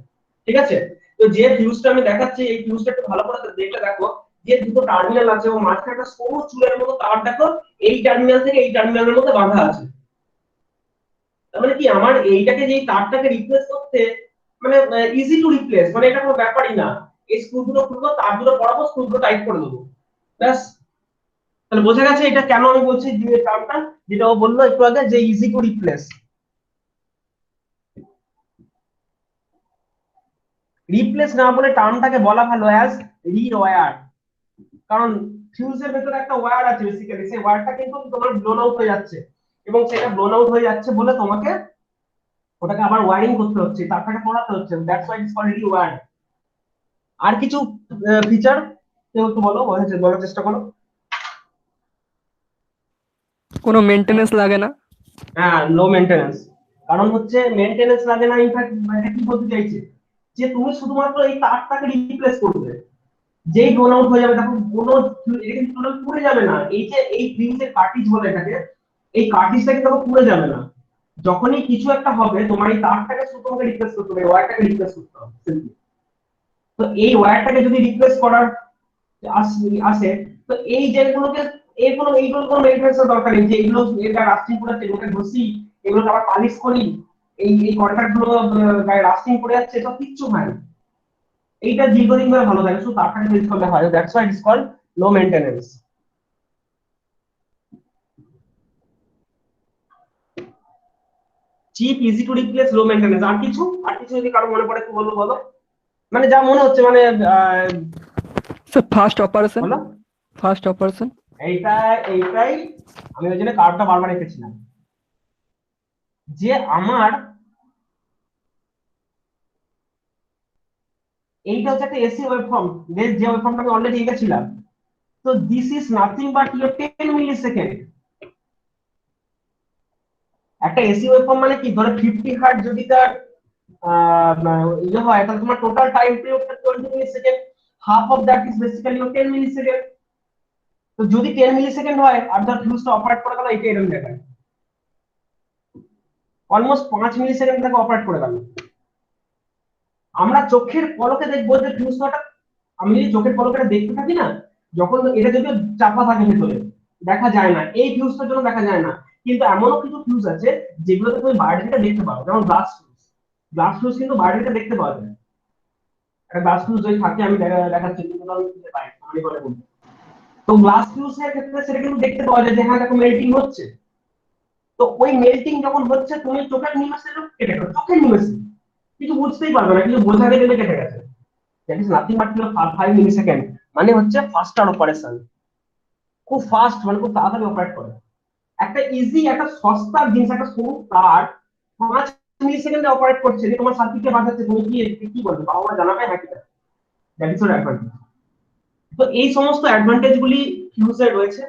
ঠিক আছে? তো যে ফিউজটা আমি দেখাচ্ছি, এই ফিউজটা একটু ভালো করে দেখলে দেখো, যে দুটো টার্মিনাল আছে ও মাঝখানে একটা সরু চুলের মতো তার, দেখো এই টার্মিনাল থেকে এই টার্মিনালের মধ্যে বাঁধা আছে। তার মানে কি, আমার এইটাকে যে তারটাকে রিপ্লেস করতে মানে ইজি টু রিপ্লেস, মানে এটা কোনো ব্যাপারই না। এই স্ক্রু দুটো খুলবো, তার দুটো পরাবো, স্ক্রু দুটো টাইট করে দেবো, ব্যাস। তাহলে বোঝা গেছে এটা কেন আমি বলছি যে টার্মটা, যেটা ও বললো একটু আগে, যে ইজি টু রিপ্লেস। রিপ্লেস না বলে টার্মটাকে বলা ভালো অ্যাজ রিওয়্যার। কারণ ফিউজের ভেতরে একটা ওয়্যার আছে বেসিক্যালি, সেই ওয়্যারটা কিন্তু তোমার ব্লোন আউট হয়ে যাচ্ছে, এবং সেটা ব্লোন আউট হয়ে যাচ্ছে বলে তোমাকে ওটাকে আবার ওয়্যারিং করতে হচ্ছে, তারটাকে পড়াতে হচ্ছে, দ্যাটস হোয়াই ইটস কল্ড রিওয়্যার। আর কিছু ফিচার কেউ একটু বলো, বলার চেষ্টা করো। কোনো মেইনটেনেন্স লাগে না। হ্যাঁ, লো মেইনটেনেন্স। কারণ হচ্ছে মেইনটেনেন্স লাগে না, ইনফ্যাক্ট এটা কি বলতে চাইছে, যে তুমি শুধুমাত্র এই তারটাকে রিপ্লেস করবে, যেই ব্লোন আউট হয়ে যাবে তখন কোনো, এটা কিন্তু টোটাল পুড়ে যাবে না। এই যে এই ফিউজের কার্টিজ বলে এটাকে, এই কার্টিজটা কিন্তু তখন পুড়ে যাবে না। যখনই কিছু একটা হবে, তোমার এই তারটাকে শুধু তোমাকে রিপ্লেস করতে হবে, ওয়্যারটাকে রিপ্লেস করতে হবে simply। তো এই ওয়্যারটাকে যদি রিপ্লেস করার আসে, তো এই যেগুলোকে, এর কোনো এইগুলো কোনো মেইনটেনেন্সের দরকার নেই, যে এগুলো এর গায়ে রাস্টিং পড়ে এগুলোকে ঘষি, এগুলোকে আবার পালিশ করি, এই কন্ট্রাক্ট গুলো গায়ে রাস্টিং পড়ে যাচ্ছে, এসব কিচ্ছু হয় না। এইটা দীর্ঘদিন ধরে ভালো থাকে, শুধু তারটাকে চেঞ্জ করলে হয়, that's why it's called low maintenance. Cheap, easy to replace, low maintenance. আর কিছু যদি কারো মনে পড়ে একটু বলবো, বলো। মানে যা মনে হচ্ছে, মানে স্যার ফার্স্ট অপারেশন। বলো। First operation. এইটাই আমি ওই জন্য কার্ডটা বারবার রেখেছিলাম, যে আমার এইটা হচ্ছে একটা এসি ওয়েভফর্ম, যে ওয়েভফর্মটা আমি অলরেডি এঁকেছিলাম। তো this is nothing but your 10 millisecond. একটা এসি ওয়েভফর্ম মানে কি, ধরো 50 হার্ট যদি তার ইয়ে হয়, তাহলে তোমার টোটাল টাইম পিরিয়ডটা 20 milli second, half of that is basically 10 milli second. তো যদি 10 মিলি সেকেন্ড হয় আর ধর ফিউজটা অপারেট করে গেল, এটা এরকম দেখায় অলমোস্ট 5 মিলি সেকেন্ড থেকে অপারেট করে গেল। আমরা চোখের পলকে দেখবো যে ফিউজটা, আমি যদি চোখের পলকে দেখতে থাকি না, যখন এটা যদি চাপা থাকে ভেতরে দেখা যায় না, এই ফিউজটার জন্য দেখা যায় না। কিন্তু এমনও কিছু ফিউজ আছে যেগুলোতে তুমি বাইরে থেকে দেখতে পাও, যেমন গ্লাস ফিউজ। গ্লাস ফিউজ কিন্তু বাইরে থেকে দেখতে পাওয়া যায়। একটা গ্লাস ফিউজ যদি থাকে, আমি দেখাচ্ছি, কিন্তু আমি খুঁজে পাই না, আমি বলে বলবো। তো গ্লাস ফিউজের ক্ষেত্রে সেটা কিন্তু দেখতে পাওয়া যায় যে হ্যাঁ দেখো মেল্টিং হচ্ছে। তো ওই মেল্টিং যখন হচ্ছে, তুমি চোখের নিমেষে কেটে গেল, চোখের নিমেষে কিছু বুঝতেই পারবে না, কিছু বোঝাতে গেলে কেটে গেছে। That is nothing but 5 milli second, মানে হচ্ছে ফাস্টার অপারেশন। খুব ফাস্ট, মানে খুব তাড়াতাড়ি অপারেট করে। একটা ইজি, একটা সস্তা জিনিস, একটা সরু তার 5 মিলি সেকেন্ডে অপারেট করছে, যে তোমার সার্কিটে বাজাচ্ছে, তুমি কি বলবে, বাবা জানাবে হ্যাঁ কিনা। That is or advantage. তো এই সমস্ত অ্যাডভান্টেজ গুলি ফিউজে রয়েছে।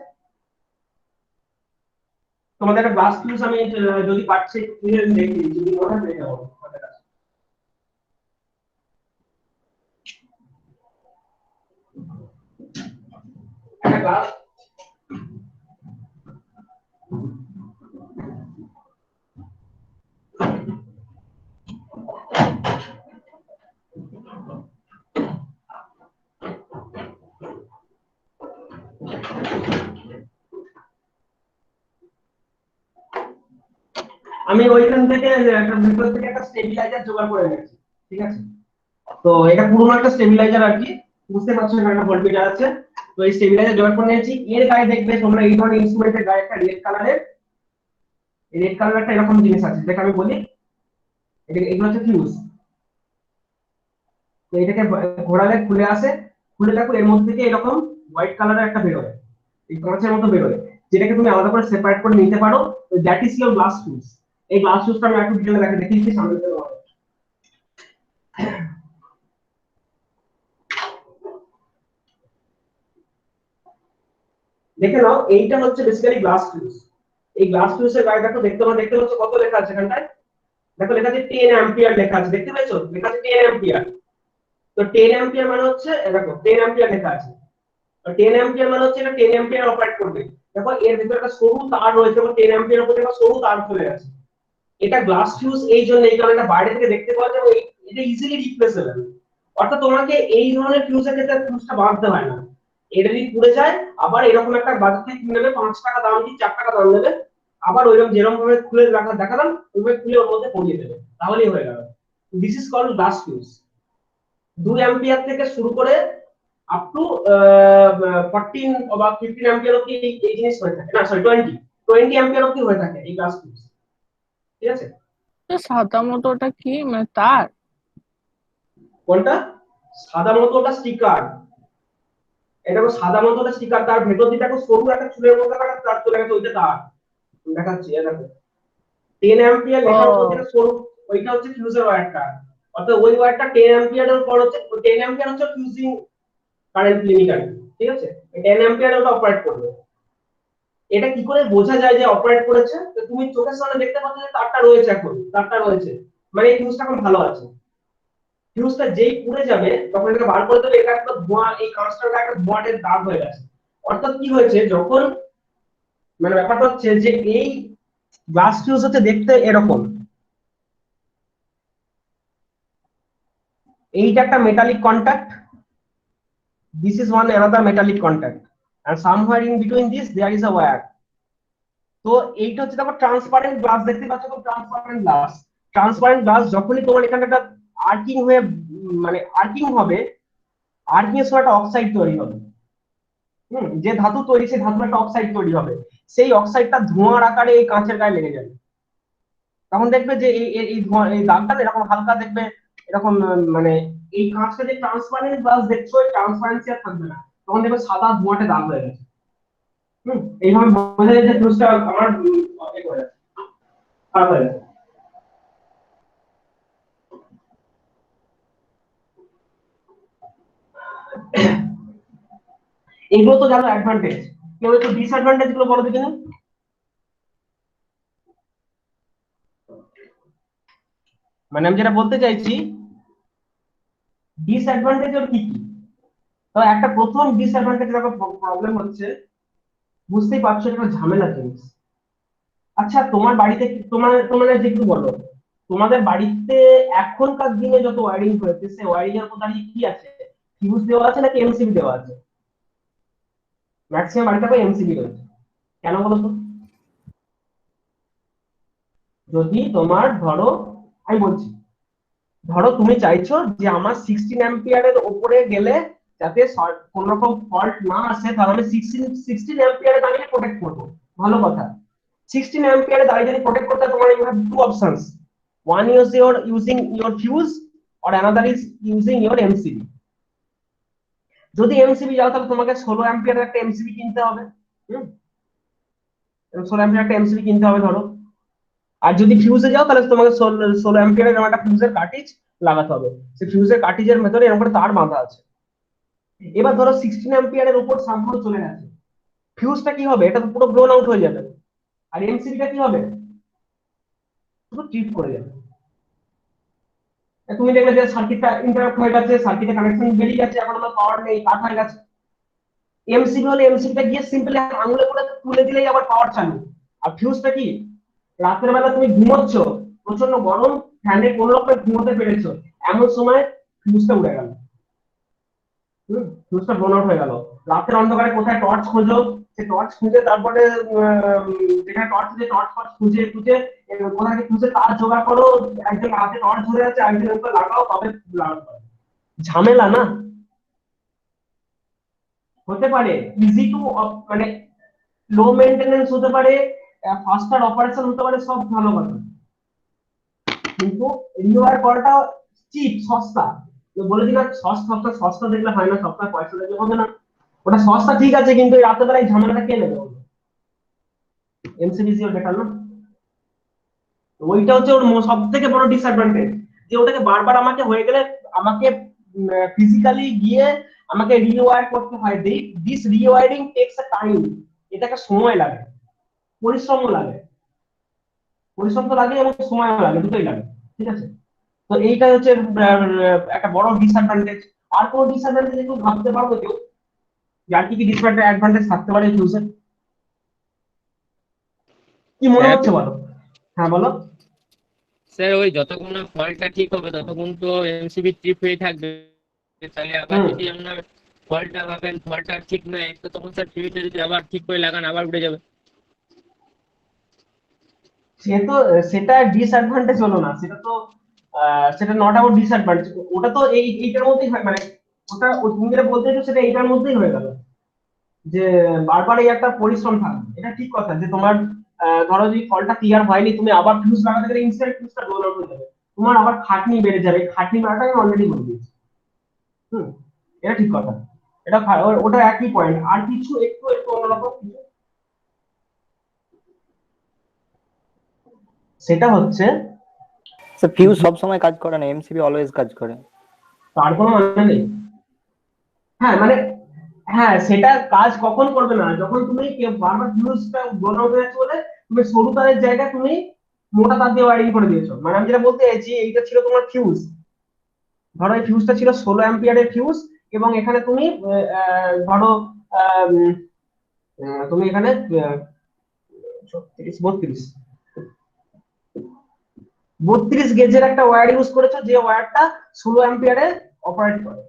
তোমাদের একটা গ্লাস ফিউজ আমি যদি পাচ্ছি দেখি, যদি মনে হয় যাবো একটা গ্লাস। আমি ওইখান থেকে একটা ভিতর থেকে একটা স্টেবিলাইজার জোগাড় করে নিয়েছি, ঠিক আছে। তো এটা পুরোনো একটা স্টেবিলাইজার আর কি, বুঝতে পারছো এখানে একটা ভোল্টমিটার আছে। তো এই স্টেবিলাইজার জোগাড় করে নিয়েছি। এর গায়ে দেখবে তোমরা এই ধরনের ইনস্ট্রুমেন্টের গায়ে একটা রেড কালার একটা এরকম জিনিস আছে, যেটা আমি বলি এগুলো হচ্ছে ফিউজ। তো এটাকে ঘোরালে খুলে আসে, খুলে দেখো এর মধ্যে থেকে এরকম হোয়াইট কালারের একটা বেরোয়, এই কাঁচের মতো বেরোয়, যেটাকে তুমি আলাদা করে সেপারেট করে নিতে পারো। That is your glass fuse. এই গ্লাস ফিউজটা আমি একটু ডিটেইলে দেখিয়েছি সামনে থেকে। দেখে নাও, এইটা হচ্ছে বেসিক্যালি গ্লাস ফিউজ। এই গ্লাস ফিউজের গায়ে দেখো, দেখতে পাচ্ছ কত লেখা আছে এখানটায়। দেখো লেখা আছে 10 অ্যাম্পিয়ার লেখা আছে, দেখতে পাচ্ছ লেখা আছে 10 অ্যাম্পিয়ার। তো 10 অ্যাম্পিয়ার মানে হচ্ছে দেখো 10 অ্যাম্পিয়ার লেখা আছে। তো 10 অ্যাম্পিয়ার মানে হচ্ছে এটা 10 অ্যাম্পিয়ার অপারেট করবে। দেখো এর ভিতরে একটা সরু তার রয়েছে, এবং 10 অ্যাম্পিয়ার উপরে একটা সরু তার চলে গেছে। এটা গ্লাস ফিউজ এই জন্য, এই কারণে এটা বাইরে থেকে দেখতে পাওয়া যায়, এটা ইজিলি রিপ্লেসেবল। অর্থাৎ তোমাকে এই ধরনের ফিউজের ক্ষেত্রে ফিউজটা বাঁধতে হয় না। এটা যদি পুড়ে যায়, আবার এরকম একটা বাজার থেকে কিনে নেবে, 5 টাকা দাম কি 4 টাকা দাম নেবে, আবার ওইরকম যেরকম ভাবে খুলে দেখালাম ওইভাবে খুলে ওর মধ্যে পরিয়ে দেবে, তাহলেই হয়ে গেল। This is called glass fuse. 2 ampere থেকে শুরু করে আপ টু 14 বা 15 অ্যাম্পিয়ার অবধি এই জিনিস হয়ে থাকে, না সরি 20 অ্যাম্পিয়ার অবধি হয়ে থাকে এই গ্লাস ফিউজ, ঠিক আছে। তো সাদা মতোটা কি মানে তার? কোনটা সাদা মতো? ওটা স্টিকার। এটা সাদা মতো ওটা স্টিকার, তার ভেতর দিকে একটা সরু একটা চুলের মতো একটা তার চলে গেছে, ওইটা তার দেখাচ্ছি। এই দেখো 10 অ্যাম্পিয়ার লেখার উপর যেটা সরু, ওইটা হচ্ছে ফিউজের ওয়্যারটা। অর্থাৎ ওই ওয়্যারটা 10 অ্যাম্পিয়ারের উপর হচ্ছে, 10 অ্যাম্পিয়ার হচ্ছে ফিউজিং কারেন্ট লিমিটার, ঠিক আছে। 10 অ্যাম্পিয়ার ওটা অপারেট করবে। এটা কি করে বোঝা যায় যে অপারেট করেছে? তো তুমি চোখের সামনে দেখতে পাচ্ছ যে তারটা রয়েছে, এখন তারটা রয়েছে, মানে এই ফিউজটা এখন ভালো আছে। ফিউজটা যেই পুড়ে যাবে তখন এটাকে বার করে দেবে, এটা একটা ধোঁয়া, এই কাঁচটার একটা ধোঁয়াটের দাগ হয়ে গেছে। অর্থাৎ কি হয়েছে, যখন মানে ব্যাপারটা হচ্ছে যে এই গ্লাস ফিউজ হচ্ছে দেখতে এরকম, এইটা একটা metallic contact, this is one another metallic contact, and somewhere in between this there is a wire. তো এইটা হচ্ছে দেখো ট্রান্সপারেন্ট গ্লাস, দেখতে পাচ্ছ তো ট্রান্সপারেন্ট গ্লাস। ট্রান্সপারেন্ট গ্লাস যখনই তোমার এখানে একটা আর্কিং হয়ে মানে আর্কিং হবে, আর্কিং এর সময় একটা অক্সাইড তৈরি হবে। যে ধাতু তৈরি, সেই ধাতুর একটা অক্সাইড তৈরি হবে, সেই অক্সাইডটা ধোঁয়ার আকারে এই কাঁচের গায়ে লেগে যাবে। তখন দেখবে যে এই এই ধোঁয়া, এই দাগটা এরকম হালকা দেখবে, এরকম মানে এই কাঁচটা যে ট্রান্সপারেন্ট গ্লাস দেখছো, ট্রান্সপারেন্সি আর থাকবে না, তখন দেখবে সাদা ধোঁয়াটে দাগ হয়ে গেছে। এইভাবে বোঝা যায় যে ফিউজটা আমার খারাপ হয়ে গেছে। এগুলো তো জানো অ্যাডভান্টেজ, কেউ একটু ডিসঅ্যাডভান্টেজ গুলো বলো দেখি না। মানে আমি যেটা বলতে চাইছি ডিসঅ্যাডভান্টেজ ওর কি কি। তো একটা প্রথম ডিসঅ্যাডভান্টেজ প্রবলেম হচ্ছে, বুঝতেই পারছো এটা একটা ঝামেলার জিনিস। আচ্ছা তোমার বাড়িতে তোমার তোমরা যে একটু বলো, তোমাদের বাড়িতে এখনকার দিনে যত ওয়্যারিং হয়েছে সেই ওয়্যারিং এর মধ্যে কি আছে? ফিউজ দেওয়া আছে নাকি এমসিবি দেওয়া আছে? ম্যাক্সিমাম বাড়িতে এমসিবি রয়েছে। কেন বলো তো? যদি তোমার ধরো, আমি বলছি, ধরো তুমি চাইছো যে আমার 16 অ্যাম্পিয়ারের উপরে গেলে যাতে কোন রকম ফল্ট না আসে, তাহলে আমি 16 অ্যাম্পিয়ারে দাঁড়িয়ে প্রোটেক্ট করবো। ভালো কথা। 16 অ্যাম্পিয়ারে দাঁড়িয়ে যদি প্রোটেক্ট করতে হয়, তোমার you have two options. One is your using your fuse, or another is using your MCB. যদি এমসিবি যাও তাহলে তোমাকে 16 অ্যাম্পিয়ারের একটা এমসিবি কিনতে হবে। 16 অ্যাম্পিয়ার একটা এমসিবি কিনতে হবে ধরো। আর যদি ফিউজে যাও তাহলে তোমাকে 16 অ্যাম্পিয়ারের একটা ফিউজের কার্টিজ লাগাতে হবে। সেই ফিউজের কার্টিজের ভেতরে এরকম করে তার বাঁধা আছে। এবার ধরো 16 অ্যাম্পিয়ারের উপর সামহাও চলে গেছে, ফিউজটা কি হবে? এটা তো পুরো ব্লোন আউট হয়ে যাবে। আর এমসিবিটা কি হবে? পুরো ট্রিপ করে যাবে। তুমি দেখলে যে সার্কিটটা ইন্টারাপ্ট হয়ে গেছে, সার্কিটে কানেকশন বেরিয়ে গেছে, এখন আমার পাওয়ার নেই, কাট হয়ে গেছে। এমসিবি হলে এমসিবিটা গিয়ে সিম্পলি আঙুলে করে তুলে দিলেই আবার পাওয়ার চালু। আর ফিউজটা কি, রাতের বেলা তুমি ঘুমোচ্ছ, প্রচন্ড গরম, ফ্যানে কোন রকম ঘুমোতে পেরেছো, এমন সময় ফিউজটা উড়ে গেল, ফিউজটা ব্লোন আউট হয়ে গেল। রাতের অন্ধকারে কোথায় টর্চ খোঁজো, সে টর্চ খুঁজে তারপরে যেখানে টর্চ খুঁজে টর্চ খুঁজে খুঁজে কোথায় খুঁজে তার জোগাড় করো, একজন হাতে টর্চ ধরে আছে, একজন উপরে লাগাও, তবে লাগাতে পারো। ঝামেলা না? হতে পারে ইজি টু, মানে লো মেইনটেনেন্স হতে পারে, ফাস্টার অপারেশন হতে পারে, সব ভালো কথা, কিন্তু রিওয়ার করাটা চিপ, সস্তা। বলে দিলাম সস্তা, সস্তা সস্তা দেখলে হয় না, সস্তা পয়সা দেখলে হবে না। ওটা সস্তা ঠিক আছে, কিন্তু এই রাতের বেলায় ঝামেলাটা কে নেবে? এমসিবিসি ওর বেটার না? ওইটা হচ্ছে ওর সব থেকে বড় ডিসঅ্যাডভান্টেজ, যে ওটাকে বারবার আমাকে হয়ে গেলে আমাকে ফিজিক্যালি গিয়ে আমাকে রিওয়ার করতে হয়। This rewiring takes a time. এটা একটা সময় লাগে, পরিশ্রমও লাগে। পরিশ্রম তো লাগে এবং সময়ও লাগে, দুটোই লাগে। ঠিক আছে? তো এইটা হচ্ছে একটা বড় ডিসঅ্যাডভান্টেজ। আর কোনো ডিসঅ্যাডভান্টেজ একটু ভাবতে পারবো কেউ, যার কি কি ডিসঅ্যাডভান্টেজ থাকতে পারে ফিউচার? কি মনে স্যার হচ্ছে বলো? হ্যাঁ বলো। স্যার ওই যতক্ষণ না ফলটা ঠিক হবে ততক্ষণ তো এমসিবি ট্রিপ হয়ে থাকবে। তাহলে আবার হুম। যদি আপনার ফলটা ভাবেন ফলটা ঠিক নয়, তো তখন স্যার টিভিটা যদি আবার ঠিক করে লাগান আবার উঠে যাবে। সে তো, সেটা ডিসঅ্যাডভান্টেজ হলো না, সেটা তো সেটা নট আবার ডিসঅ্যাডভান্টেজ। ওটা তো এইটার মধ্যেই হয়, মানে ওটা তুমি যেটা বলতে চাইছো সেটা এইটার মধ্যেই হয়ে গেল, যে বারবার এই একটা পরিশ্রম থাকবে। এটা ঠিক কথা যে তোমার ধরো যদি ফলটা ক্লিয়ার হয়নি, তুমি আবার ফিউজ লাগাতে গেলে ইনস্ট্যান্ট ফিউজটা ব্লোন আউট হয়ে যাবে, তোমার আবার খাটনি বেড়ে যাবে। খাটনি বাড়াটা আমি অলরেডি বলে দিয়েছি। হুম, এটা ঠিক কথা। এটা ওটা একই পয়েন্ট, আর কিছু একটু একটু অন্যরকম কিছু। সেটা হচ্ছে, ফিউজ সব সময় কাজ করে না, এমসিবি অলওয়েজ কাজ করে। তার কোনো মানে নেই। হ্যাঁ মানে, হ্যাঁ সেটা কাজ কখন করবে না, যখন তুমি বারবার ফিউজটা ব্লোন আউট হয়ে চলে, তুমি সরু তারের জায়গায় তুমি মোটা তার দিয়ে ওয়্যারিং করে দিয়েছো। মানে আমি যেটা বলতে চাইছি, এইটা ছিল তোমার ফিউজ, ধরো এই ফিউজটা ছিল 16 অ্যাম্পিয়ারের ফিউজ, এবং এখানে তুমি ধরো আম, তুমি এখানে 32 গেজের একটা ওয়্যার ইউজ করেছো, যে ওয়্যারটা 16 অ্যাম্পিয়ারে অপারেট করে।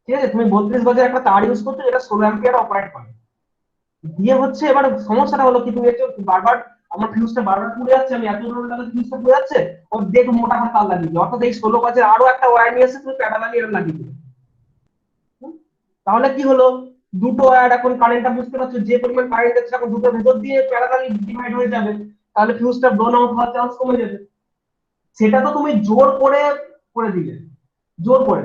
ঠিক আছে? তুমি 32 গজের একটা তার ইউজ করছো যেটা 16 অ্যাম্পিয়ারে অপারেট করে। দিয়ে হচ্ছে এবার সমস্যাটা হলো কি, তুমি একটু বারবার, আমার ফিউজটা বারবার পুড়ে যাচ্ছে, আমি এত জোর লাগাতে ফিউজটা পুড়ে যাচ্ছে, ওর দিয়ে একটু মোটা করে তার লাগিয়ে দিই, অর্থাৎ এই 16 গজের আরো একটা ওয়্যার নিয়ে এসে তুমি প্যারালালি এর লাগিয়ে দিলে। তাহলে কি হলো, দুটো ওয়্যার এখন কারেন্টটা, বুঝতে পারছো যে পরিমাণ কারেন্ট আছে এখন দুটোর ভেতর দিয়ে প্যারালালি ডিভাইড হয়ে যাবে, তাহলে ফিউজটা ব্লোন আউট হওয়ার চান্স কমে যাবে। সেটা তো তুমি জোর করে করে দিলে, জোর করে,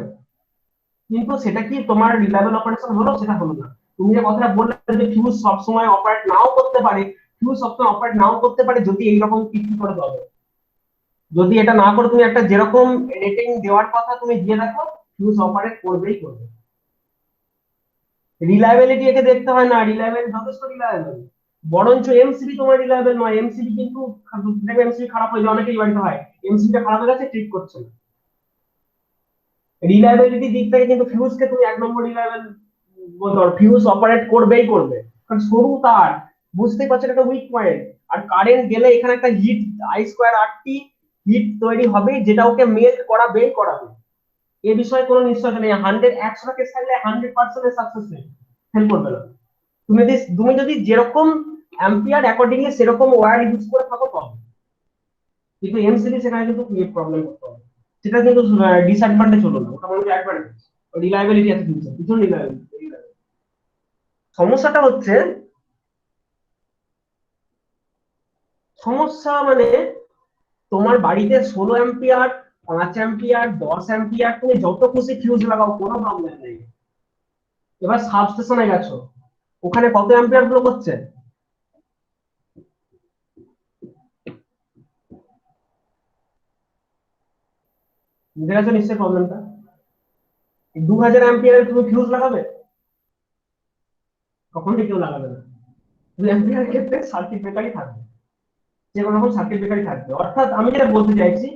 কিন্তু সেটা কি তোমার রিলায়েবল অপারেশন হলো? সেটা হলো না। তুমি যে কথাটা বললে যে ফিউজ সবসময় অপারেট নাও করতে পারে, ফিউজ সবসময় অপারেট নাও করতে পারে যদি এইরকম কিছু করে হবে। যদি এটা না করে তুমি একটা যেরকম রেটিং দেওয়ার কথা তুমি দিয়ে রাখো, ফিউজ অপারেট করবেই করবে। রিলায়েবিলিটি একে দেখতে হয় না, রিলায়েবল যথেষ্ট রিলায়েবল, বরঞ্চ এমসিবি তোমার রিলায়েবল নয়। এমসিবি কিন্তু দেখবে এমসিবি খারাপ হয়ে যায়, অনেকেই বাড়িতে হয় এমসিবিটা খারাপ হয়ে গেছে, ঠিক করছে না। রিলায়েবিলিটির দিক থেকে কিন্তু ফিউজকে তুমি 1 নম্বর রিলায়েবল বলতে পারো। ফিউজ অপারেট করবেই করবে, কারণ সরু তার, বুঝতেই পারছেন একটা উইক পয়েন্ট। আর কারেন্ট গেলে এখানে একটা হিট I²RT হিট তৈরি হবে, যেটা ওকে মেল্ট করাবেই করাবে। এ বিষয়ে কোনো নিশ্চয়তা নেই। 100 কেস থাকলে 100% সাকসেস নেই, ফেল করবে না। তুমি যদি যেরকম অ্যাম্পিয়ার অ্যাকর্ডিংলি সেরকম ওয়্যার ইউজ করে থাকো তবে। কিন্তু এমসিবি সেখানে কিন্তু প্রবলেম করতে হবে, সেটা কিন্তু ডিসঅ্যাডভান্টেজ হলো না, ওটা মনে হয় অ্যাডভান্টেজ। রিলায়েবিলিটি আছে, কিন্তু ভীষণ রিলায়েবিলিটি। সমস্যাটা হচ্ছে, সমস্যা মানে তোমার বাড়িতে 16 অ্যাম্পিয়ার, 5 অ্যাম্পিয়ার, 10 অ্যাম্পিয়ার, তুমি যত খুশি ফিউজ লাগাও, কোনো প্রবলেম নেই। এবার সাবস্টেশনে গেছো, ওখানে কত অ্যাম্পিয়ার ফ্লো করছে? বুঝে গেছো নিশ্চয়ই প্রবলেমটা। 2000 অ্যাম্পিয়ারের তুমি ফিউজ লাগাবে? কখনোই কেউ লাগাবে না। 2 অ্যাম্পিয়ার ক্ষেত্রে সার্কিট ব্রেকারই থাকবে, যে কোনো রকম সার্কিট ব্রেকারই থাকবে। অর্থাৎ আমি যেটা বলতে চাইছি,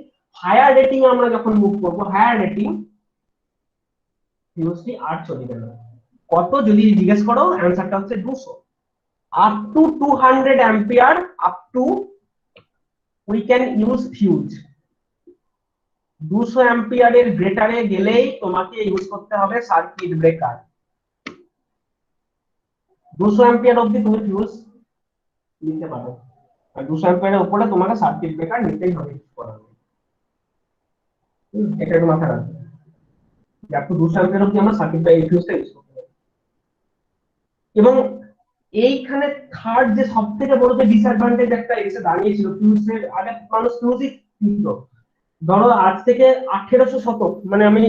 হায়ার রেটিং আমরা যখন মুভ করবো, হায়ার রেটিং ফিউজটি আর চলবে না। কত যদি জিজ্ঞেস করো, অ্যান্সারটা হচ্ছে 200। Up to 200 ampere, up to we can use fuse. 200 অ্যাম্পিয়ারের গ্রেটারে গেলেই তোমাকে ইউজ করতে হবে সার্কিট ব্রেকার। 200 অ্যাম্পিয়ার অবধি তুমি ফিউজ নিতে পারো, আর 200 অ্যাম্পিয়ারের উপরে তোমাকে সার্কিট ব্রেকার নিতেই হবে। এটা একটু মাথায় রাখবে যে আপ টু 200 অ্যাম্পিয়ার অবধি আমরা সার্কিট ফিউজটা ইউজ করতে পারি। এবং এইখানে থার্ড যে সব থেকে বড় যে ডিসঅ্যাডভান্টেজ একটা এসে দাঁড়িয়েছিল ফিউজের, আগে মানুষ ফিউজই কিনতো। ধরো আজ থেকে 1800 শতক, মানে আমি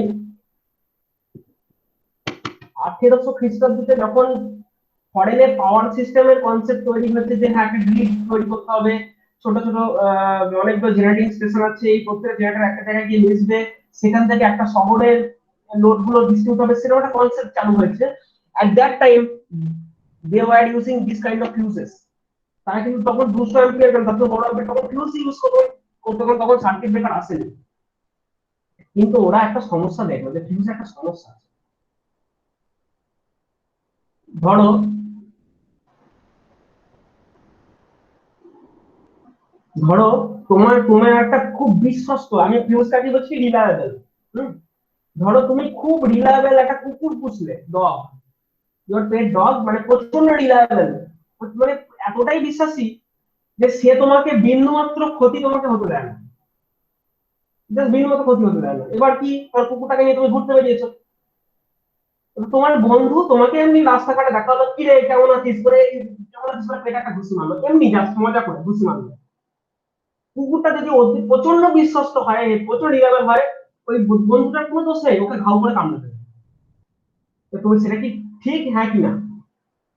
1800 খ্রিস্টাব্দে যখন ফরেনে পাওয়ার সিস্টেমের কনসেপ্ট তৈরি হচ্ছে, যে হ্যাঁ একটা গ্রিড তৈরি করতে হবে, ছোট ছোট অনেকগুলো জেনারেটিং স্টেশন আছে, এই প্রত্যেকটা জেনারেটর একটা জায়গায় গিয়ে মিশবে, সেখান থেকে একটা শহরের লোড গুলো ডিস্ট্রিবিউট হবে, সেরকম একটা কনসেপ্ট চালু হয়েছে। at that time they were using this kind of fuses। তারা কিন্তু তখন 200 অ্যাম্পিয়ার কেন, তার বড় অ্যাম্পিয়ার তখন ফিউজ ইউজ করতে, তখন সার্কিট ব্রেকার আসেনি। কিন্তু ওরা একটা সমস্যা দেখলো, যে ফিউজে একটা সমস্যা আছে। ধরো ধরো তোমার তোমার একটা খুব বিশ্বস্ত, আমি ফিউজ কাটি বলছি রিলায়েবল, ধরো তুমি খুব রিলায়েবল একটা কুকুর পুষলে, ডগ, ইওর পেট ডগ, মানে প্রচন্ড রিলায়েবল, মানে এতটাই বিশ্বাসী যে সে তোমাকে বিন্দু মাত্র ক্ষতি তোমাকে হতে দেয় না, জাস্ট বিন্দু মাত্র ক্ষতি হতে দেয় না। এবার কি, তোমার কুকুরটাকে নিয়ে তুমি ঘুরতে বেরিয়েছো, তোমার বন্ধু তোমাকে এমনি রাস্তাঘাটে দেখা হলো, কি রে কেমন আছিস করে, কেমন আছিস করে পেটে একটা ঘুষি মারলো, এমনি জাস্ট মজা করে ঘুষি মারলো। কুকুরটা যদি প্রচন্ড বিশ্বস্ত হয়, প্রচন্ড রিলায়েবল হয়, ওই বন্ধুটার কোনো দোষ নেই, ওকে ঘাউ করে কামড়ে দেবে। তো তুমি সেটা কি ঠিক, হ্যাঁ কি না?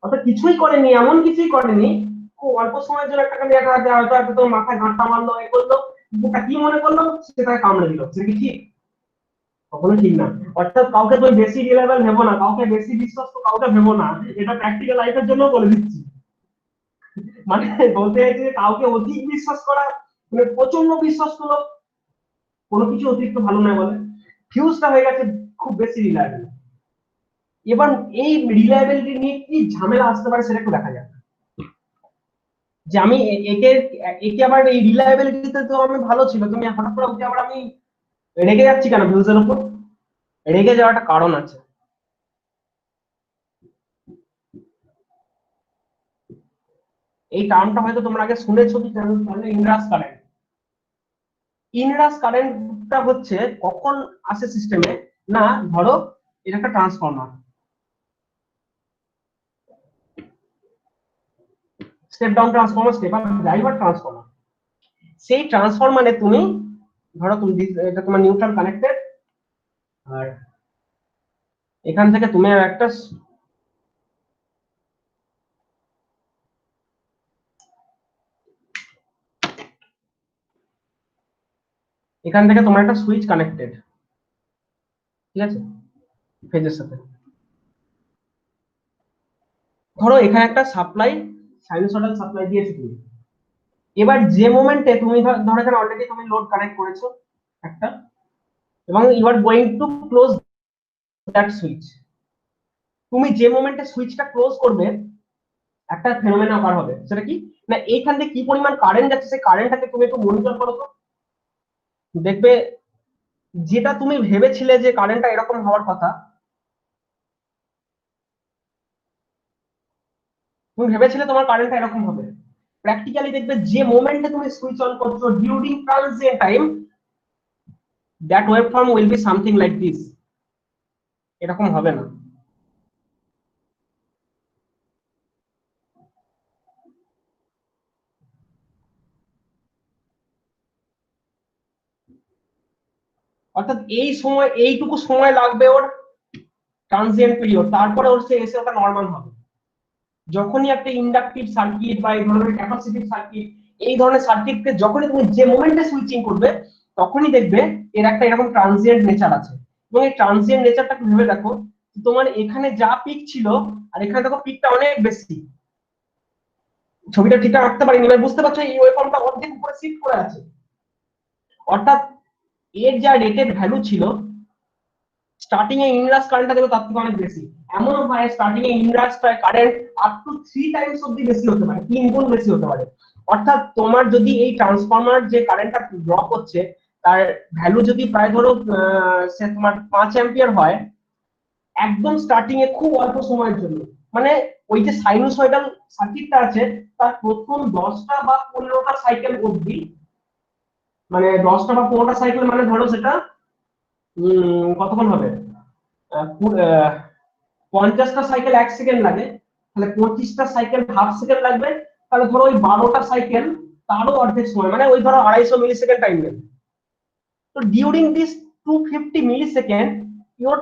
অর্থাৎ কিছুই করেনি, এমন কিছুই করেনি, খুব অল্প সময়ের জন্য একটা দেখা যায়, হয়তো একটা তোমার মাথায় ঘাঁটা মারলো, এ করলো, কুকুরটা কি মনে করলো, সেটাকে কামড়ে দিল, সেটা কি ঠিক? কখনো ঠিক না। অর্থাৎ কাউকে তুমি বেশি রিলায়েবল ভেবো না, কাউকে বেশি বিশ্বস্ত কাউকে ভেবো না, এটা প্র্যাকটিক্যাল লাইফের জন্য বলে দিচ্ছি। মানে বলতে চাইছি যে কাউকে অধিক বিশ্বাস করা, মানে প্রচন্ড বিশ্বাস করলো, কোনো কিছু অতিরিক্ত ভালো নয় বলে ফিউজটা হয়ে গেছে খুব বেশি রিলায়েবল। এবার এই রিলায়েবিলিটি নিয়ে কি ঝামেলা আসতে পারে সেটা একটু দেখা যাক। যে আমি একে একে আবার এই রিলায়েবিলিটিতে তো আমি ভালো ছিল, তুমি হঠাৎ করে ওকে আবার আমি রেগে যাচ্ছি কেন ফিউজের উপর? রেগে যাওয়াটা কারণ আছে। এই টার্মটা হয়তো তোমরা আগে শুনেছো কি, ইনরাস কারেন্ট। ইনরাস কারেন্টটা হচ্ছে কখন আসে সিস্টেমে, না ধরো এটা একটা transformer, step down transformer, step up driver transformer. সেই ট্রান্সফরমারে তুমি ধরো তুমি এটা তোমার নিউট্রাল কানেক্টেড, আর এখান থেকে তুমি একটা এখান থেকে তোমার একটা সুইচ কানেক্টেড, ঠিক আছে, ফেজের সাথে। ধরো এখানে একটা সাপ্লাই সাইনোসয়েডাল সাপ্লাই দিয়েছো তুমি। এবার যে মোমেন্টে তুমি ধরো এখানে অলরেডি তুমি লোড কানেক্ট করেছো একটা, এবং you are going to close that switch, তুমি যে মোমেন্টে সুইচটা ক্লোজ করবে একটা ফেনোমেনা অকার হবে। সেটা কি না, এইখান থেকে কি পরিমাণ কারেন্ট যাচ্ছে সেই কারেন্টটাকে তুমি একটু মনিটর করো তো, দেখবে যেটা তুমি ভেবেছিলে যে কারেন্টটা এরকম হওয়ার কথা, তুমি ভেবেছিলে তোমার কারেন্টটা এরকম হবে, প্র্যাকটিক্যালি দেখবে যে মোমেন্টে তুমি সুইচ অন করছো during transient time, that waveform will be something like this, এরকম হবে না। অর্থাৎ এই সময় এইটুকু সময় লাগবে ওর ট্রানজিয়েন্ট পিরিয়ড, তারপরে ওর এসে ওটা নর্মাল হবে। যখনই একটা ইন্ডাকটিভ সার্কিট বা এই ধরনের ক্যাপাসিটিভ সার্কিট, এই ধরনের সার্কিটকে যখনই তুমি যে মোমেন্টে সুইচিং করবে তখনই দেখবে এর একটা এরকম ট্রানজিয়েন্ট নেচার আছে। এবং এই ট্রানজিয়েন্ট নেচারটা ভেবে দেখো, তোমার এখানে যা পিক ছিল আর এখানে দেখো পিকটা অনেক বেশি। ছবিটা ঠিকঠাক রাখতে পারিনি, এবার বুঝতে পারছো এই ওয়েভফর্মটা অর্ধেক উপরে শিফট করে আছে। অর্থাৎ এর যা রেটেড ভ্যালু ছিল স্টার্টিং এ ইনরাশ কারেন্টটা দেখো তার থেকে অনেক বেশি। এমনও হয় স্টার্টিং এ inrush current up to 3 times অব্দি বেশি হতে পারে, 3 গুণ বেশি হতে পারে। অর্থাৎ তোমার যদি এই ট্রান্সফরমার যে কারেন্টটা ড্রপ হচ্ছে তার ভ্যালু যদি প্রায় ধরো সে তোমার 5 অ্যাম্পিয়ার হয়, একদম স্টার্টিং এ খুব অল্প সময়ের জন্য, মানে ওই যে সাইনোসয়েডাল সার্কিটটা আছে তার প্রথম 10টা বা 15টা সাইকেল অবধি, মানে 10টা বা 15টা সাইকেল মানে ধরো সেটা কতক্ষণ হবে, 50টা সাইকেল 1 সেকেন্ড লাগে, তাহলে 25টা সাইকেল হাফ সেকেন্ড লাগবে, তাহলে ধরো ওই 12টা সাইকেল তারও অর্ধেক সময়, মানে ওই ধরো 250 মিলি সেকেন্ড টাইম নেবে। তো during this 250 milli second your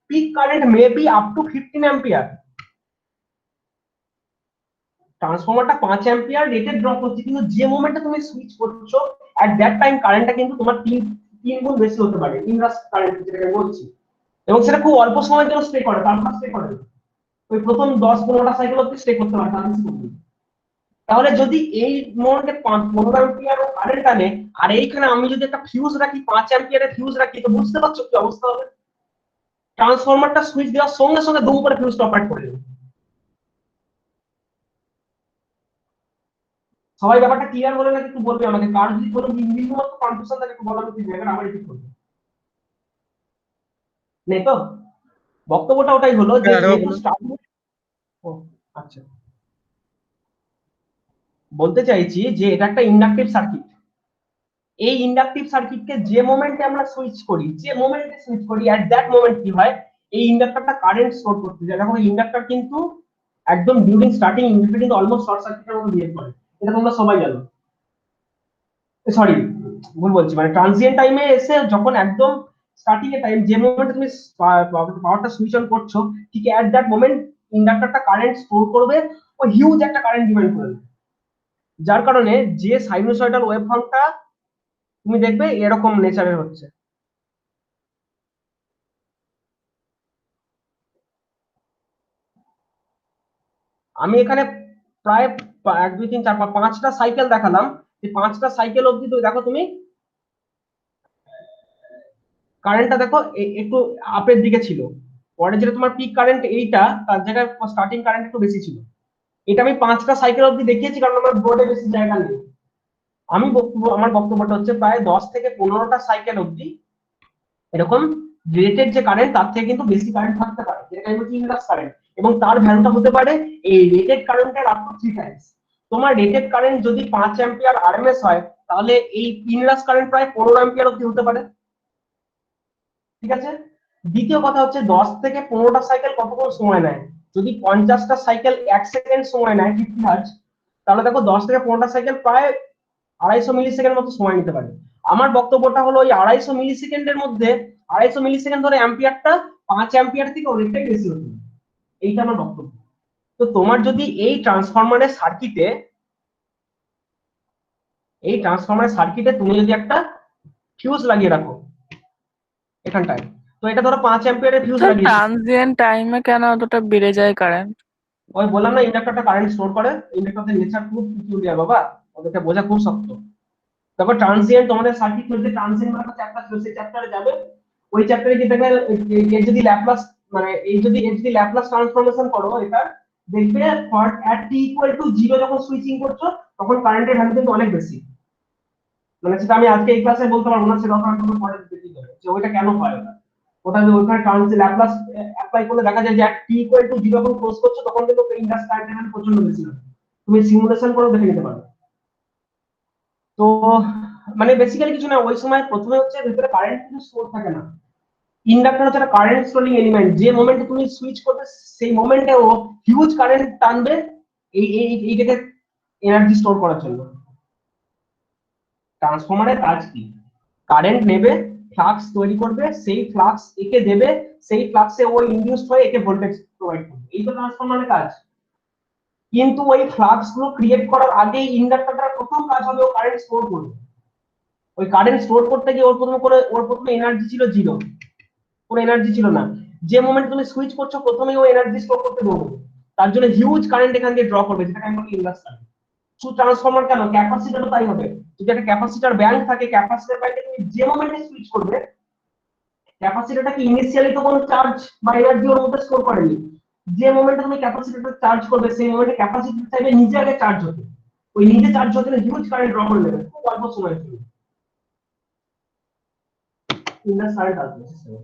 peak current may be up to 15 ampere. ট্রান্সফরমারটা 5 অ্যাম্পিয়ার রেটেড ড্রপ হচ্ছে, কিন্তু যে মোমেন্টে তুমি সুইচ করছো এট দ্যাট টাইম কারেন্টটা কিন্তু তোমার 3 গুণ বেশি হতে পারে, ইনভার্স কারেন্ট যেটাকে বলছি। এবং সেটা খুব অল্প সময়ের জন্য স্টে করে, তারপর স্টে করে না। ওই প্রথম 10-15টা সাইকেল অবধি স্টে করতে পারে, তার বেশি করবে না। তাহলে যদি এই মোমেন্টে 15 অ্যাম্পিয়ার কারেন্ট আনে আর এইখানে আমি যদি একটা ফিউজ রাখি 5 অ্যাম্পিয়ারের ফিউজ রাখি, তো বুঝতে পারছো কি অবস্থা হবে। ট্রান্সফরমারটা সুইচ দেওয়ার সঙ্গে সঙ্গে দুম করে ফিউজটা অপারেট করে দেবে। সবাই ব্যাপারটা ক্লিয়ার বলে নাকি একটু বলবে আমাকে, কার যদি কোনো বিন্দু মতো কনফিউশন থাকে একটু বলো, আমি ঠিক জায়গায় আমার ঠিক করবো। নেই তো? বক্তব্যটা ওটাই হলো যে যেহেতু স্টার্টিং, ও আচ্ছা, বলতে চাইছি যে এটা একটা ইন্ডাকটিভ সার্কিট। এই ইন্ডাকটিভ সার্কিটকে যে মোমেন্টে আমরা সুইচ করি, যে মোমেন্টে সুইচ করি এট দ্যাট মোমেন্ট কি হয়, এই ইন্ডাক্টরটা কারেন্ট স্টোর করতে যায়। দেখো ইন্ডাক্টর কিন্তু একদম ডিউরিং স্টার্টিং ইন্ডাক্টর কিন্তু অলমোস্ট শর্ট সার্কিটের মতো বিহেভ করে, এটা তোমরা সবাই জানো। সরি, ভুল বলছি, মানে ট্রানজিয়েন্ট টাইমে এসে যখন একদম স্টার্টিং এ টাইম যে মোমেন্টে তুমি পাওয়ারটা সুইচ অন করছো, ঠিক এট দ্যাট মোমেন্ট ইন্ডাক্টরটা কারেন্ট স্টোর করবে ও হিউজ একটা কারেন্ট ডিমান্ড করবে, যার কারণে যে সাইনোসয়েডাল ওয়েভফর্মটা তুমি দেখবে এরকম নেচারের হচ্ছে। আমি এখানে প্রায় 1 2 3 4 5টা সাইকেল দেখালাম, এই 5টা সাইকেল অবধি তো দেখো তুমি কারেন্টটা দেখো একটু আপের দিকে ছিল। পরে যেটা তোমার পিক কারেন্ট এইটা, তার জায়গায় স্টার্টিং কারেন্ট একটু বেশি ছিল। এটা আমি 5টা সাইকেল অবধি দেখিয়েছি কারণ আমার বোর্ডে বেশি জায়গা নেই। আমার বক্তব্যটা হচ্ছে প্রায় 10 থেকে 15টা সাইকেল অবধি এরকম রেটেড যে কারেন্ট তার থেকে কিন্তু বেশি কারেন্ট থাকতে পারে, যেটা আমি বলছি ইনভার্স কারেন্ট, এবং তার ভ্যালুটা হতে পারে এই রেটেড কারেন্টের আপ টু 3 টাইমস। তোমার রেটেড কারেন্ট যদি 5 অ্যাম্পিয়ার আরএমএস হয়, তাহলে এই ইনভার্স কারেন্ট প্রায় 15 অ্যাম্পিয়ার অবধি হতে পারে। ঠিক আছে, দ্বিতীয় কথা হচ্ছে 10 থেকে 15টা সাইকেল কতক্ষণ সময় নেয়। যদি 50টা সাইকেল 1 সেকেন্ড সময় নেয় 50 হার্টজ, তাহলে দেখো 10 থেকে 15টা সাইকেল প্রায় 250 মিলি সেকেন্ড মতো সময় নিতে পারে। আমার বক্তব্যটা হলো ওই 250 মিলি সেকেন্ডের মধ্যে 250 মিলি সেকেন্ড ধরে অ্যাম্পিয়ারটা 5 অ্যাম্পিয়ার থেকে অনেকটাই বেশি হতো, এইটা আমার বক্তব্য। তো তোমার যদি এই ট্রান্সফরমারের সার্কিটে তুমি যদি একটা ফিউজ লাগিয়ে রাখো এখানটায়, তো এটা ধরো 5 অ্যাম্পিয়ারের ফিউজ লাগিয়েছি, ট্রানজিয়েন্ট টাইমে কেন এতটা বেড়ে যায় কারেন্ট? ওই বললাম না ইন্ডাক্টরটা কারেন্ট স্টোর করে, ইন্ডাক্টরদের নেচার খুব পিকুলিয়ার বাবা, ওদেরকে বোঝা খুব শক্ত। তারপর ট্রানজিয়েন্ট, তোমাদের সার্কিট মধ্যে ট্রানজিয়েন্ট মানে চ্যাপ্টার ছিল, সেই চ্যাপ্টারে যাবে, ওই চ্যাপ্টারে কি দেখবে এর যদি ল্যাপ্লাস মানে এই যদি এর যদি ল্যাপ্লাস ট্রান্সফরমেশন করো এটা দেখবে for at T equal to 0 যখন সুইচিং করছো তখন কারেন্টের ভ্যালু কিন্তু অনেক বেশি। মানে সেটা আমি আজকে এই ক্লাসে বলতে পারবো না, সেটা আপনারা পরে দেখতে পাবেন যে ওইটা কেন হয় ওটা। ওটা যে ওখানে ট্রানজিয়েন্ট ল্যাপ্লাস অ্যাপ্লাই করলে দেখা যায় যে at t equal to 0 যখন ক্লোজ করছো তখন কিন্তু ইন্ডাস কারেন্টের ভ্যালু প্রচন্ড বেশি হয়। তুমি সিমুলেশন করেও দেখে নিতে পারো। তো মানে বেসিক্যালি কিছু না, ওই সময় প্রথমে হচ্ছে ভিতরে কারেন্ট কিন্তু স্টোর থাকে না। ইন্ডাক্টর হচ্ছে একটা কারেন্ট স্টোরিং এলিমেন্ট, যে মোমেন্টে তুমি সুইচ করবে সেই মোমেন্টে ও হিউজ কারেন্ট টানবে এইটাকে এনার্জি স্টোর করার জন্য। ট্রান্সফরমারের কাজ কি? কারেন্ট নেবে, ফ্লাক্স তৈরি করবে, সেই ফ্লাক্স একে দেবে, সেই ফ্লাক্সে ও ইনডিউসড হয়ে একে ভোল্টেজ প্রোভাইড করবে, এই তো ট্রান্সফরমারের কাজ। কিন্তু ওই ফ্লাক্স গুলো ক্রিয়েট করার আগে ইন্ডাক্টরটার প্রথম কাজ হবে ও কারেন্ট স্টোর করবে। ওই কারেন্ট স্টোর করতে গিয়ে ওর প্রথমে এনার্জি ছিল 0, কোনো এনার্জি ছিল না। যে মোমেন্ট তুমি সুইচ করছো প্রথমেই ও এনার্জি স্টোর করতে বলবে, তার জন্য হিউজ কারেন্ট এখান দিয়ে ড্র করবে, যেটাকে আমি বলি ইনভার্স কারেন্ট। শুধু ট্রান্সফরমার কেন, ক্যাপাসিটরও তাই হবে। যদি একটা ক্যাপাসিটর ব্যাংক থাকে, ক্যাপাসিটর ব্যাংকে তুমি যে মোমেন্টে সুইচ করবে, ক্যাপাসিটরটাকে ইনিশিয়ালি তো কোনো চার্জ বা এনার্জি ওর মধ্যে স্টোর করেনি, যে মোমেন্টে তুমি ক্যাপাসিটরটা চার্জ করবে সেই মোমেন্টে ক্যাপাসিটর চাইবে নিজে আগে চার্জ হতে, ওই নিজে চার্জ হতে হিউজ কারেন্ট ড্র করে নেবে খুব অল্প সময়ের জন্য। ইনভার্স কারেন্ট আসবে সিস্টেমে।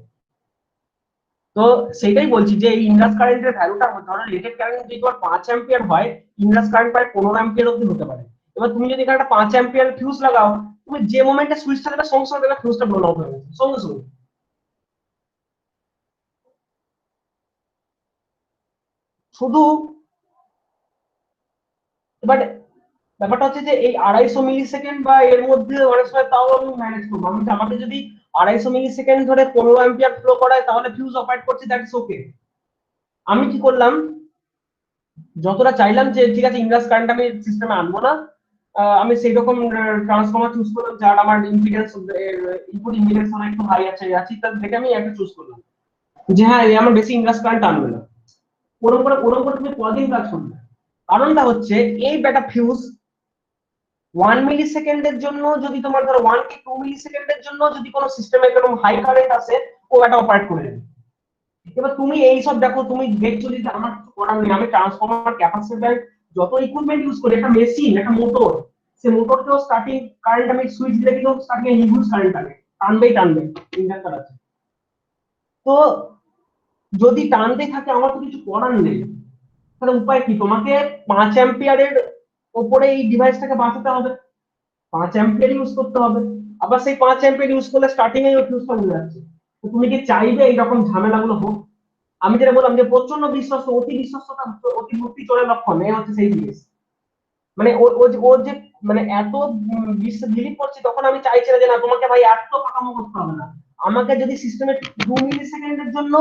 তো সেটাই বলছি যে এই ইনভার্স কারেন্টের ভ্যালুটা ধরো রেটেড কারেন্ট যদি তোমার 5 অ্যাম্পিয়ার হয়, ইনভার্স কারেন্ট প্রায় 15 অ্যাম্পিয়ার অবধি হতে পারে। এবার তুমি যদি এখানে একটা 5 অ্যাম্পিয়ার ফিউজ লাগাও, তুমি যে মোমেন্টে সুইচটা দেবে সঙ্গে সঙ্গে দেখবে ফিউজটা ব্লোন আউট হয়ে গেছে সঙ্গে সঙ্গে। শুধু বাট ব্যাপারটা হচ্ছে যে এই 250 মিলি সেকেন্ড বা এর মধ্যে অনেক সময় তাও আমি ম্যানেজ করবো। আমাকে যদি 250 মিলি সেকেন্ড ধরে 15 অ্যাম্পিয়ার ফ্লো করায় তাহলে ফিউজ অপারেট করছে, দ্যাটস ওকে। আমি কি করলাম, যতটা চাইলাম যে ঠিক আছে ইনভার্স কারেন্ট আমি সিস্টেমে আনবো না, আমি সেই রকম ট্রান্সফরমার চুজ করলাম যার আমার ইম্পিডেন্স ইনপুট ইম্পিডেন্স অনেক একটু হাই আছে তার দেখে আমি একটা চুজ করলাম যে হ্যাঁ আমার বেশি ইনভার্স কারেন্ট আনবে না। ওরকম করে তুমি কদিন কাজ করবে? কারণটা হচ্ছে এই বেটা ফিউজ 1 মিলি সেকেন্ডের জন্য যদি তোমার ধরো 1 কি 2 মিলি সেকেন্ডের জন্য যদি কোনো সিস্টেমে এরকম হাই কারেন্ট আসে, ও এটা অপারেট করে নেবে। এবার তুমি এই সব দেখো, তুমি দেখছো যে আমার কিছু করার নেই, আমি ট্রান্সফরমার ক্যাপাসিটর যত ইকুইপমেন্ট ইউজ করি, একটা মেশিন একটা মোটর, সে মোটরকেও স্টার্টিং কারেন্ট আমি সুইচ দিলে কিন্তু স্টার্টিং এ হিউজ কারেন্ট টানে, টানবে ইন্ডাক্টর আছে। তো যদি টানতে থাকে আমার তো কিছু করার নেই, তাহলে উপায় কি? তোমাকে 5 অ্যাম্পিয়ারের উপরে এই ডিভাইসটাকে বাঁচাতে হবে, 5 অ্যাম্পিয়ার ইউজ করতে হবে। আবার সেই 5 অ্যাম্পিয়ার ইউজ করলে স্টার্টিং এ ওই ফিউজটা উড়ে যাচ্ছে। তো তুমি কি চাইবে এইরকম ঝামেলাগুলো হোক? আমি যেটা বললাম যে প্রচন্ড বিশ্বস্ত, অতি বিশ্বস্ততা অতি ভক্তি চলে লক্ষণ, এই হচ্ছে সেই জিনিস। মানে ও যে মানে এত বিলিভ করছি, তখন আমি চাইছি না যে না তোমাকে ভাই এত পাকামো করতে হবে না। আমাকে যদি সিস্টেমে 2 মিলি সেকেন্ডের জন্য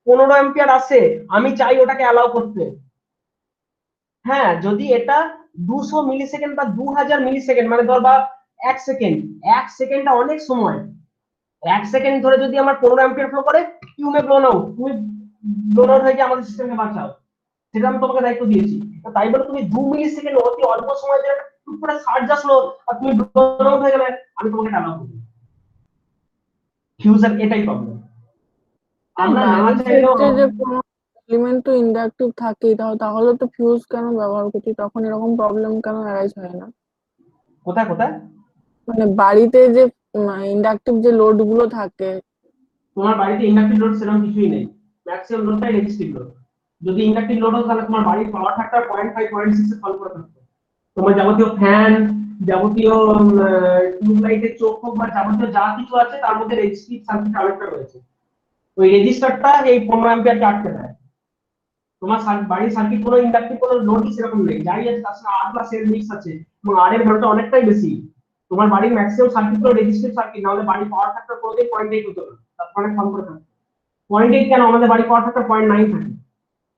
15 অ্যাম্পিয়ার আসে, আমি চাই ওটাকে অ্যালাউ করতে। হ্যাঁ, যদি এটা 200 মিলি সেকেন্ড বা 2000 মিলি সেকেন্ড মানে ধর বা 1 সেকেন্ডটা অনেক সময়। 1 সেকেন্ড ধরে যদি আমার 15 অ্যাম্পিয়ার ফ্লো করে, ইউ মে ব্লোন আউট, তুমি ব্লোন আউট হয়ে গিয়ে আমাদের সিস্টেমকে বাঁচাও, সেটা আমি তোমাকে দায়িত্ব দিয়েছি। তো তাই বলে তুমি 2 মিলি সেকেন্ড অতি অল্প সময় ধরে টুক করে সার্জ আসলো আর তুমি ব্লোন আউট হয়ে গেলে, আমি তোমাকে টানা করবো। ফিউজার এটাই প্রবলেম। আমরা না বাড়ির চাইলেও ক্ষেত্রে যে কোনো এলিমেন্ট তো ইন্ডাকটিভ থাকেই, তাহলে তো ফিউজ কেন ব্যবহার করছি, তখন এরকম প্রবলেম কেন অ্যারাইজ হয় না? কোথায় কোথায় মানে বাড়িতে যে ইন্ডাকটিভ যে লোড গুলো থাকে। তোমার বাড়িতে ইন্ডাকটিভ লোড সেরকম কিছুই নেই, ম্যাক্সিমাম লোডটাই রেজিস্টিভ লোড। যদি ইন্ডাকটিভ লোড হতো তাহলে তোমার বাড়ির পাওয়ার ফ্যাক্টর 0.5 0.6 এ সলভ করে থাকতো। তোমার যাবতীয় ফ্যান, যাবতীয় টিউবলাইটের চোখ হোক বা যাবতীয় যা কিছু আছে তার মধ্যে রেজিস্টিভ সার্কিট কানেক্টর রয়েছে। ওই রেজিস্টারটা এই 15 অ্যাম্পিয়ারকে আটকে দেয়। তোমার বাড়ির সার্কিট কোনো ইন্ডাকটিভ কোনো লোডই সেরকম নেই, যাই আছে তার সাথে আর প্লাস এর মিক্স আছে এবং আর এর ভ্যালুটা অনেকটাই বেশি। তোমার বাড়ির ম্যাক্সিমাম সার্কিট গুলো রেজিস্টিভ সার্কিট, নাহলে বাড়ির পাওয়ার ফ্যাক্টর কোনোদিন 0.8 হতো না, তারপরে কম করে থাকে। 0.8 কেন, আমাদের বাড়ির পাওয়ার ফ্যাক্টর 0.9 থাকে,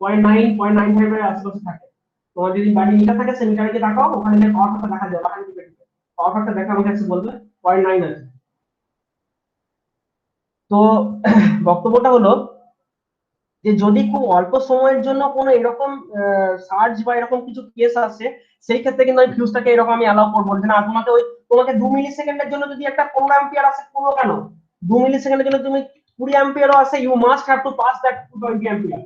0.9 0.95 এর আশেপাশে থাকে। তোমার যদি বাড়ি মিটার থাকে সে মিটারে গিয়ে তাকাও, ওখানে যে পাওয়ার ফ্যাক্টর দেখা যায়, ওখানে পাওয়ার ফ্যাক্টর দেখা আমাকে কাছে বলবে 0.9 আছে। তো বক্তব্যটা হলো যে যদি খুব অল্প সময়ের জন্য কোনো এরকম সার্চ বা এরকম কিছু কেস আসে, সেই ক্ষেত্রে কিন্তু আমি ফিউজটাকে এরকম আমি অ্যালাউ করবো যে না, তোমাকে 2 মিলি সেকেন্ডের জন্য যদি একটা 15 অ্যাম্পিয়ার আসে, 15 কেন, 2 মিলি সেকেন্ডের জন্য তুমি 20 অ্যাম্পিয়ারও আসে, you must have to pass that 20 ampere.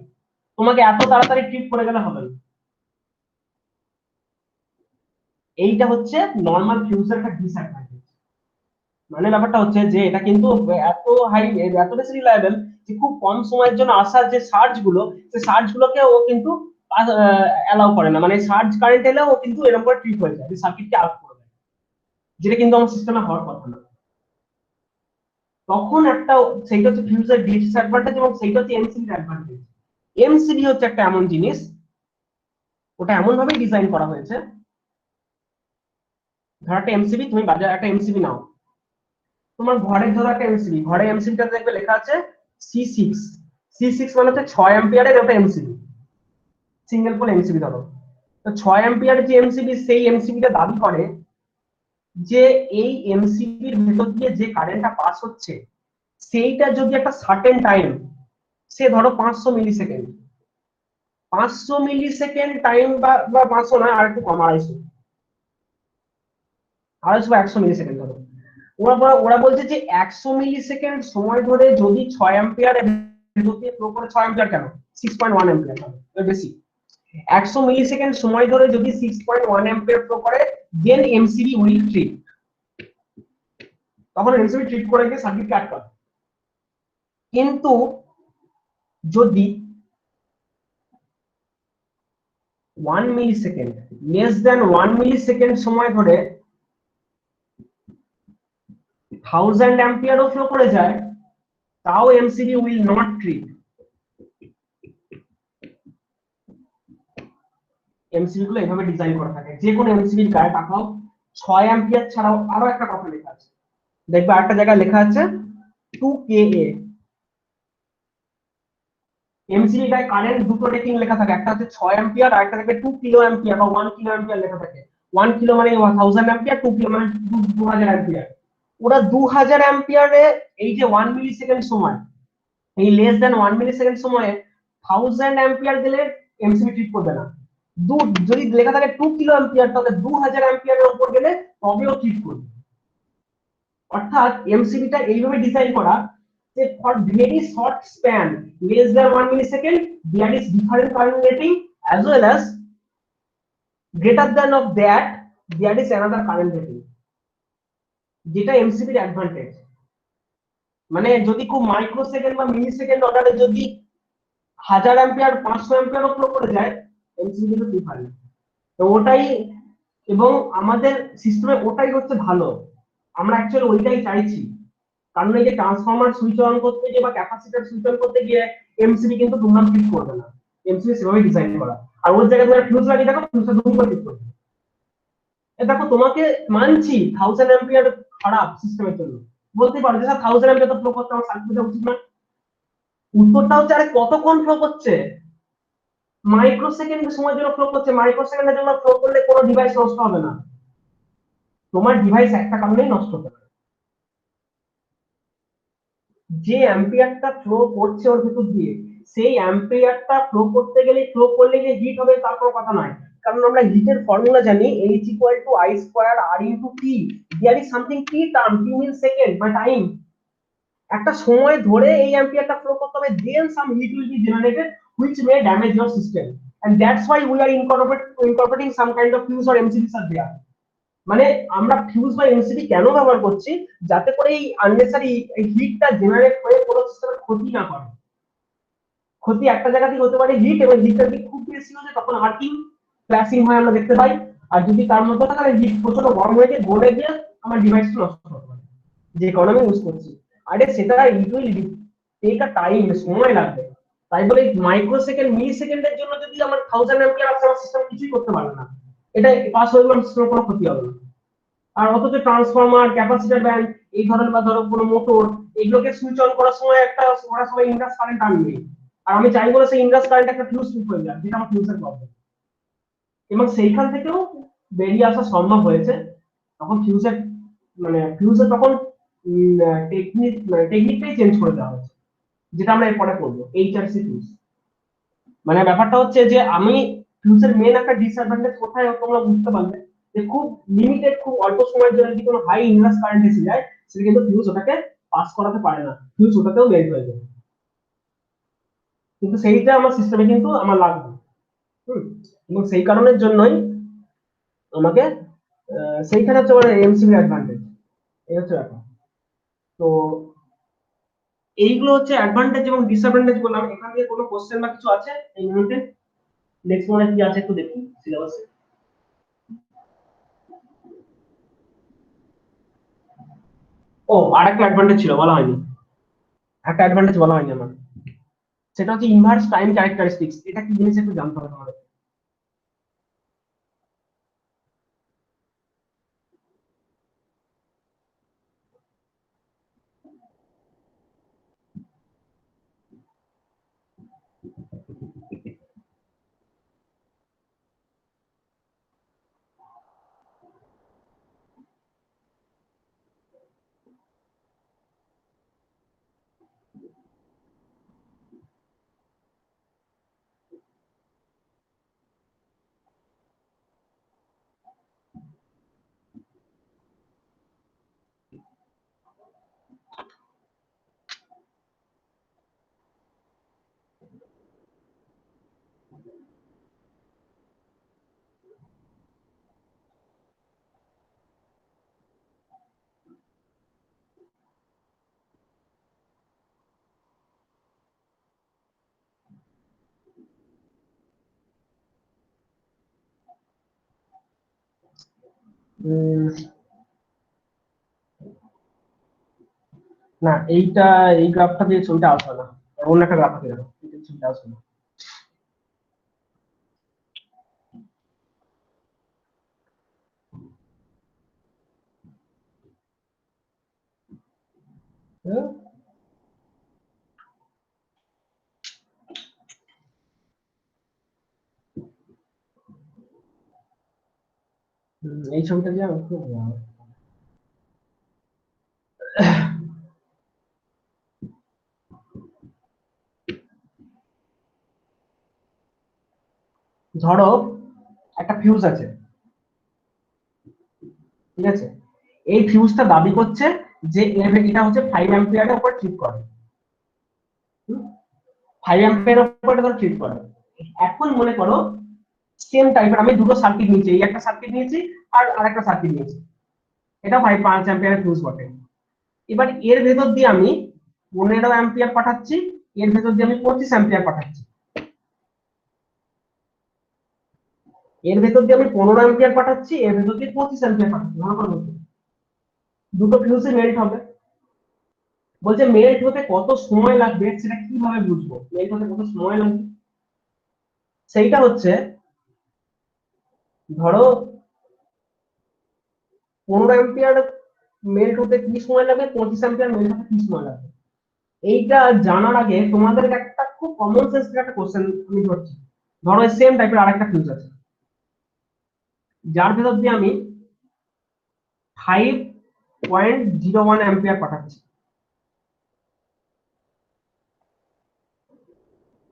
তোমাকে এত তাড়াতাড়ি ট্রিপ করে গেলে হবে না। এইটা হচ্ছে নর্মাল ফিউজের একটা ডিসঅ্যাডভান্টেজ। মানে ব্যাপারটা হচ্ছে যে এটা কিন্তু এত হাই, এত বেশি রিলায়েবল যে খুব কম সময়ের জন্য আসার যে সার্চ গুলো, সেই সার্চ গুলোকে ও কিন্তু অ্যালাউ করে না। মানে সার্চ কারেন্ট এলে ও কিন্তু এরকম করে ট্রিপ হয়ে যায়, সার্কিটকে আউট করে দেয়, যেটা কিন্তু আমার সিস্টেমে হওয়ার কথা না। তখন একটা, সেইটা হচ্ছে ফিউজের ডিসঅ্যাডভান্টেজ, এবং সেইটা হচ্ছে এমসিবির অ্যাডভান্টেজ। এমসিবি হচ্ছে একটা এমন জিনিস, ওটা এমন ভাবে ডিজাইন করা হয়েছে, ধর একটা এমসিবি, তুমি বাজারে একটা এমসিবি নাও, তোমার ঘরের ধরো একটা এমসিবি, ঘরে এমসিবিটা দেখবে লেখা আছে C6। C6 মানে হচ্ছে 6 অ্যাম্পিয়ারের একটা এমসিবি, সিঙ্গেল পোল এমসিবি ধরো। তো 6 অ্যাম্পিয়ার যে এমসিবি, সেই এমসিবিটা দাবি করে যে এই এমসিবির ভেতর দিয়ে যে কারেন্টটা পাস হচ্ছে, সেইটা যদি একটা সার্টেন টাইম, সে ধরো 500 মিলি সেকেন্ড, 500 মিলি সেকেন্ড টাইম, বা 500 নয়, আর একটু কম, 250, 250 বা 100 মিলি সেকেন্ড ধরো। ওরা বলছে যে 100 মিলি সেকেন্ড সময় ধরে যদি 6 অ্যাম্পিয়ার ভেতর দিয়ে ফ্লো করে, 6 অ্যাম্পিয়ার কেন, 6.1 অ্যাম্পিয়ার হবে, এর বেশি, 100 মিলি সেকেন্ড সময় ধরে যদি 6.1 অ্যাম্পিয়ার ফ্লো করে, দেন এমসিবি উইল ট্রিপ। তখন এমসিবি ট্রিপ করে গিয়ে সার্কিট কাট করে। কিন্তু যদি 1 milli second, less than 1 milli second সময় ধরে 1000 অ্যাম্পিয়ারও ফ্লো করে যায়, তাও MCB will not trip. MCB গুলো এভাবে ডিজাইন করা থাকে। যে কোনো এমসিবির গায়ে তাকাও, 6 অ্যাম্পিয়ার ছাড়াও আরো একটা কথা লেখা আছে, দেখবে একটা জায়গায় লেখা আছে 2KA। এমসিবি গায়ে কারেন্ট দুটো রেটিং লেখা থাকে, একটা হচ্ছে 6 অ্যাম্পিয়ার, আর একটা থাকে 2 কিলো অ্যাম্পিয়ার বা 1 কিলো অ্যাম্পিয়ার লেখা থাকে। 1 কিলো মানে 1000 অ্যাম্পিয়ার, 2 কিলো মানে 2000 অ্যাম্পিয়ার। ওরা 2000 অ্যাম্পিয়ারে এই যে 1 মিলি সেকেন্ড সময়, এই লেস দেন 1 মিলি সেকেন্ড সময়ে 1000 অ্যাম্পিয়ার গেলে এমসিবি ট্রিট করবে না। যদি লেখা থাকে 2 কিলো অ্যাম্পিয়ার, তাহলে 2000 অ্যাম্পিয়ারের উপর গেলে তবেও ট্রিট করবে। অর্থাৎ এমসিবিটা এইভাবে ডিজাইন করা যে for very short span, less than 1 milli second, there is different current rating, as well as greater than of that there is another current rating, যেটা এমসিবির অ্যাডভান্টেজ। মানে যদি খুব মাইক্রো সেকেন্ড বা মিলি সেকেন্ড অর্ডারে যদি 1000 অ্যাম্পিয়ার 500 অ্যাম্পিয়ারও ফ্লো করে যায়, এমসিবি কিন্তু ডিফারেন্ট। তো ওটাই, এবং আমাদের সিস্টেমে ওটাই হচ্ছে ভালো, আমরা অ্যাকচুয়ালি ওইটাই চাইছি। কারণ এই যে ট্রান্সফরমার সুইচ অন করতে গিয়ে বা ক্যাপাসিটর সুইচ অন করতে গিয়ে এমসিবি কিন্তু দুমদাম ক্লিক করবে না, এমসিবি সেভাবে ডিজাইন করা। আর ওর জায়গায় তুমি ফিউজ লাগিয়ে দেখো, ফিউজটা দুম করে ক্লিক করবে। দেখো তোমাকে মানছি 1000 অ্যাম্পিয়ার খারাপ সিস্টেমের জন্য, বলতে পারো যে স্যার 1000 অ্যাম্পিয়ার তো ফ্লো করতে আমার সার্কিটে উচিত না। উত্তরটা হচ্ছে আরে কতক্ষণ ফ্লো করছে, মাইক্রো সেকেন্ডের সময় জন্য ফ্লো করছে, মাইক্রো সেকেন্ডের জন্য ফ্লো করলে কোনো ডিভাইস নষ্ট হবে না, তোমার ডিভাইস একটা কারণেই নষ্ট হবে না, যে অ্যাম্পিয়ারটা ফ্লো করছে ওর ভিতর দিয়ে, সেই অ্যাম্পিয়ারটা ফ্লো করতে গেলে, ফ্লো করলে যে হিট হবে তার কোনো কথা নয়। কারণ আমরা হিটের ফর্মুলা জানি, H = I square R * T। There is something T term, T mean second বা টাইম। একটা সময় ধরে এই অ্যাম্পিয়ারটা ফ্লো করতে হবে, then some heat will be generated which may damage your system, and that's why we are incorporating some kind of fuse or MCBs are there. মানে আমরা ফিউজ বা এমসিবি কেন ব্যবহার করছি, যাতে করে এই আননেসারি হিটটা জেনারেট হয়ে পুরো সিস্টেমের ক্ষতি না করে। ক্ষতি একটা জায়গা থেকে হতে পারে হিট, এবং হিটটা যদি খুব বেশি হয়ে যায় তখন আর্কিং, ফ্ল্যাশিং হয় আমরা দেখতে পাই। আর যদি তার মধ্যে থাকে হিট প্রচন্ড গরম হয়ে গিয়ে গলে গিয়ে আমার ডিভাইসটা নষ্ট হতে পারে, যে কারণে আমি ইউজ করছি। আরে সেটা it will take a time, সময় লাগবে। তাই বলে মাইক্রো সেকেন্ড মিলি সেকেন্ডের জন্য যদি আমার 1000 অ্যাম্পিয়ার আসে, আমার সিস্টেম কিছুই করতে পারবে না, এটা পাস হয়ে গেলে সিস্টেমের কোনো ক্ষতি হবে না। আর অথচ ট্রান্সফরমার, ক্যাপাসিটর ব্যাংক এই ধরনের বা ধরো কোনো মোটর, এগুলোকে সুইচ অন করার সময় একটা ওরা সবাই ইনডাস কারেন্ট আনবে, আর আমি চাই বলে সেই ইনডাস কারেন্ট একটা ফিউজ ট্রিপ হয়ে যায়, যেটা আমার ফিউজের প্রবলেম। এবং সেইখান থেকেও বেরিয়ে আসা সম্ভব হয়েছে। তখন ফিউজের তখন টেকনিকটাই চেঞ্জ করে দেওয়া হয়েছে, যেটা আমরা এরপরে করবো, HRC ফিউজ। মানে ব্যাপারটা হচ্ছে যে আমি ফিউজের মেন একটা ডিসঅ্যাডভান্টেজ কোথায় তোমরা বুঝতে পারবে, যে খুব লিমিটেড, খুব অল্প সময়ের জন্য যদি কোনো হাই ইনভার্স কারেন্ট এসে যায়, সেটা কিন্তু ফিউজ ওটাকে পাস করাতে পারে না, ফিউজ ওটাতেও মেল্ট হয়ে যায়। কিন্তু সেইটা আমার সিস্টেমে কিন্তু আমার লাগবে। এবং সেই কারণের জন্যই আমাকে সেইখানে হচ্ছে আমার এমসিবি অ্যাডভান্টেজ। এই হচ্ছে ব্যাপার। তো এইগুলো হচ্ছে অ্যাডভান্টেজ এবং ডিসঅ্যাডভান্টেজ বললাম। এখান থেকে কোনো কোশ্চেন বা কিছু আছে এই মুহূর্তে? নেক্সট মনে কি আছে একটু দেখি সিলেবাসে। ও, আরেকটা অ্যাডভান্টেজ ছিল, বলা হয়নি, একটা অ্যাডভান্টেজ বলা হয়নি আমার, সেটা হচ্ছে ইনভার্স টাইম ক্যারেক্টারিস্টিক্স। এটা কি জিনিস একটু জানতে হবে তোমাদের। না, এইটা, এই গ্রাফটা দিয়ে ছবিটা আসবে না, অন্য একটা গ্রাফ আছে দেখো, এই ছবিটা আসবে না। হ্যাঁ? এই ছবিটা দিয়ে আমি খুব ভালো। ধরো একটা ফিউজ আছে, ঠিক আছে, এই ফিউজটা দাবি করছে যে এটা হচ্ছে 5 অ্যাম্পিয়ারের উপর ট্রিট করে, 5 অ্যাম্পিয়ারের উপর এটা ট্রিট করে। এখন মনে করো সেম টাইপের আমি দুটো সার্কিট নিয়েছি, এই একটা সার্কিট নিয়েছি আর আরেকটা সার্কিট নিয়েছি, এটা 5 অ্যাম্পিয়ারের ফিউজ বটে। এবার এর ভেতর দিয়ে আমি 15 অ্যাম্পিয়ার পাঠাচ্ছি, এর ভেতর দিয়ে আমি 25 অ্যাম্পিয়ার পাঠাচ্ছি, এর ভেতর দিয়ে আমি 15 অ্যাম্পিয়ার পাঠাচ্ছি, এর ভেতর দিয়ে 25 অ্যাম্পিয়ার পাঠাচ্ছি। মনে করো দুটো ফিউজে মেল্ট হবে। বলছে মেল্ট হতে কত সময় লাগবে, সেটা কিভাবে বুঝবো মেল্ট হতে কত সময় লাগবে? সেইটা হচ্ছে, ধরো 15 অ্যাম্পিয়ার মেল্ট হতে কি সময় লাগবে, 25 অ্যাম্পিয়ার মেল্ট হতে কি সময় লাগবে, এইটা জানার আগে তোমাদের একটা খুব কমন সেন্স একটা কোশ্চেন আমি ধরছি। ধরো সেম টাইপের আরেকটা ফিউজ আছে, যার ভেতর দিয়ে আমি 5.01 অ্যাম্পিয়ার পাঠাচ্ছি।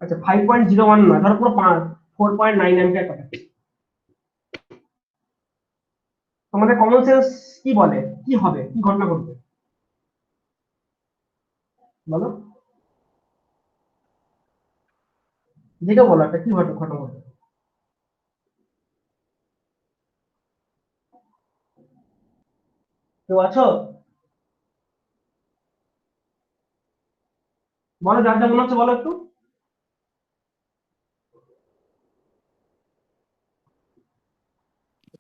আচ্ছা, 5.01 নয়, ধরো পুরো 4.9 অ্যাম্পিয়ার পাঠাচ্ছি। তোমাদের কমন সেন্স কি বলে, কি হবে, কি ঘটনা ঘটবে বলো? যেটা বলো, একটা কি ঘটনা ঘটবে? কেউ আছো? বলো, যার যা মনে হচ্ছে বলো একটু।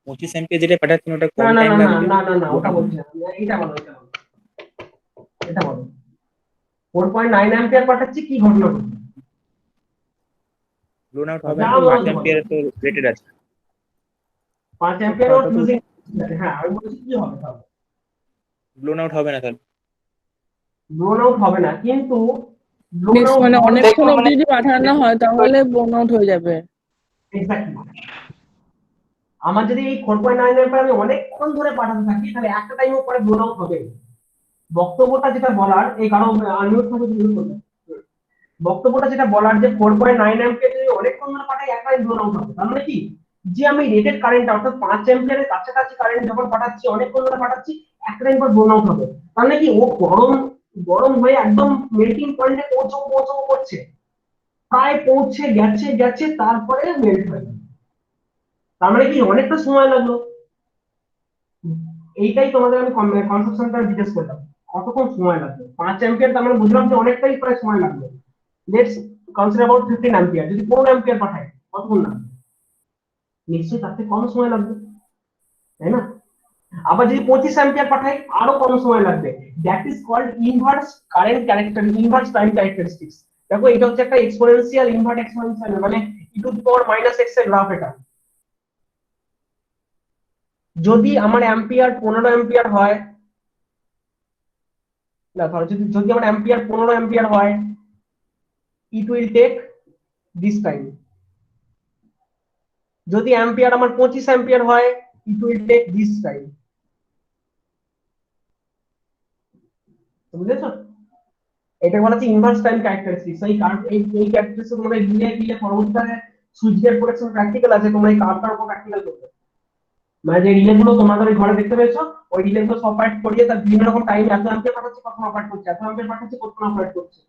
25 অ্যাম্পিয়ার যেটা পাঠাচ্ছেন ওটা না কম না টাইম না না লাগবে। না না না, ওটা বলছি না, এটা বলো, এটা বলো, এটা বলো। 4.9 অ্যাম্পিয়ার পাঠাচ্ছি, কি ঘটনা ঘটবে? ব্লোন আউট হবে যা না, মনে 5 হচ্ছে বলো। অ্যাম্পিয়ার তো রেটেড আছে। 5 অ্যাম্পিয়ার ও ফিউজিং, হ্যাঁ আমি বলছি কি হবে তাহলে? ব্লোন আউট হবে না তাহলে। ব্লোন আউট হবে না, কিন্তু ব্লোন নেক্সট আউট মানে অনেকক্ষণ অব্দি যদি পাঠানো হয় তাহলে বোর্ন আউট হয়ে যাবে। এক্স্যাক্টলি। আমার যদি এই 4.9 অ্যাম্পিয়ার আমি অনেকক্ষণ ধরে পাঠাতে থাকি, তাহলে একটা টাইমের পরে ব্লোন আউট হবে। বক্তব্যটা যেটা বলার, এই কারণ আনমিউট থাকে মিউট করবে, বক্তব্যটা যেটা বলার যে 4.9 অ্যাম্পিয়ার যদি অনেকক্ষণ ধরে পাঠাই এক লাইন ব্লোন আউট হবে। তার মানে কি, যে আমি রেটেড কারেন্ট অর্থাৎ 5 অ্যাম্পিয়ারের কাছাকাছি কারেন্ট যখন পাঠাচ্ছি, অনেকক্ষণ ধরে পাঠাচ্ছি, এক লাইন পর ব্লোন আউট হবে। তার মানে কি ও গরম গরম হয়ে একদম মেল্টিং পয়েন্টে পৌঁছাবো করছে, প্রায় পৌঁছে গেছে তারপরে মেল্ট হয়ে গেল। তার মানে কি অনেকটা সময় লাগলো। এইটাই তোমাদের আমি কনসেপশনটা জিজ্ঞেস করলাম কতক্ষণ সময় লাগবে। 5 অ্যাম্পিয়ার, তার মানে বুঝলাম যে অনেকটাই প্রায় সময় লাগবে। লেটস কনসিডার অ্যাবাউট 15 অ্যাম্পিয়ার, যদি 15 অ্যাম্পিয়ার পাঠাই কতক্ষণ লাগবে? নিশ্চয়ই তার থেকে কম সময় লাগবে, তাই না? আবার যদি 25 অ্যাম্পিয়ার পাঠাই আরো কম সময় লাগবে। That is called inverse current character, inverse time characteristics. দেখো এটা হচ্ছে একটা এক্সপোনেনশিয়াল ইনভার্ট এক্সপোনেনশিয়াল, মানে e⁻⁻x এর গ্রাফ এটা। যদি আমার অ্যাম্পিয়ার 15 অ্যাম্পিয়ার হয়, না ধরো যদি আমার অ্যাম্পিয়ার 15 অ্যাম্পিয়ার হয়, it will take this time. যদি অ্যাম্পিয়ার আমার 25 অ্যাম্পিয়ার হয়, it will take this time. বুঝেছো? এটা বলা হচ্ছে ইনভার্স টাইম ক্যারেক্টারিস্টিক্স। এই ক্যারেক্টারিস্টিক্স তোমরা গিয়ে পরবর্তীতে সুইচ গিয়ার প্রোডাকশন প্র্যাকটিক্যাল আছে, তোমরা এই কার্ভটার উপর প্র্যাকটিক্যাল করবে। মানে যে রিলে গুলো তোমাদের ঘরে দেখতে পেয়েছো, ওই রিলে গুলো অপারেট করিয়ে তার বিভিন্ন রকম টাইম এত অ্যাম্পিয়ার পাঠাচ্ছে, কখন অপারেট করছে, এত অ্যাম্পিয়ার পাঠাচ্ছে, কখন অপারেট করছে,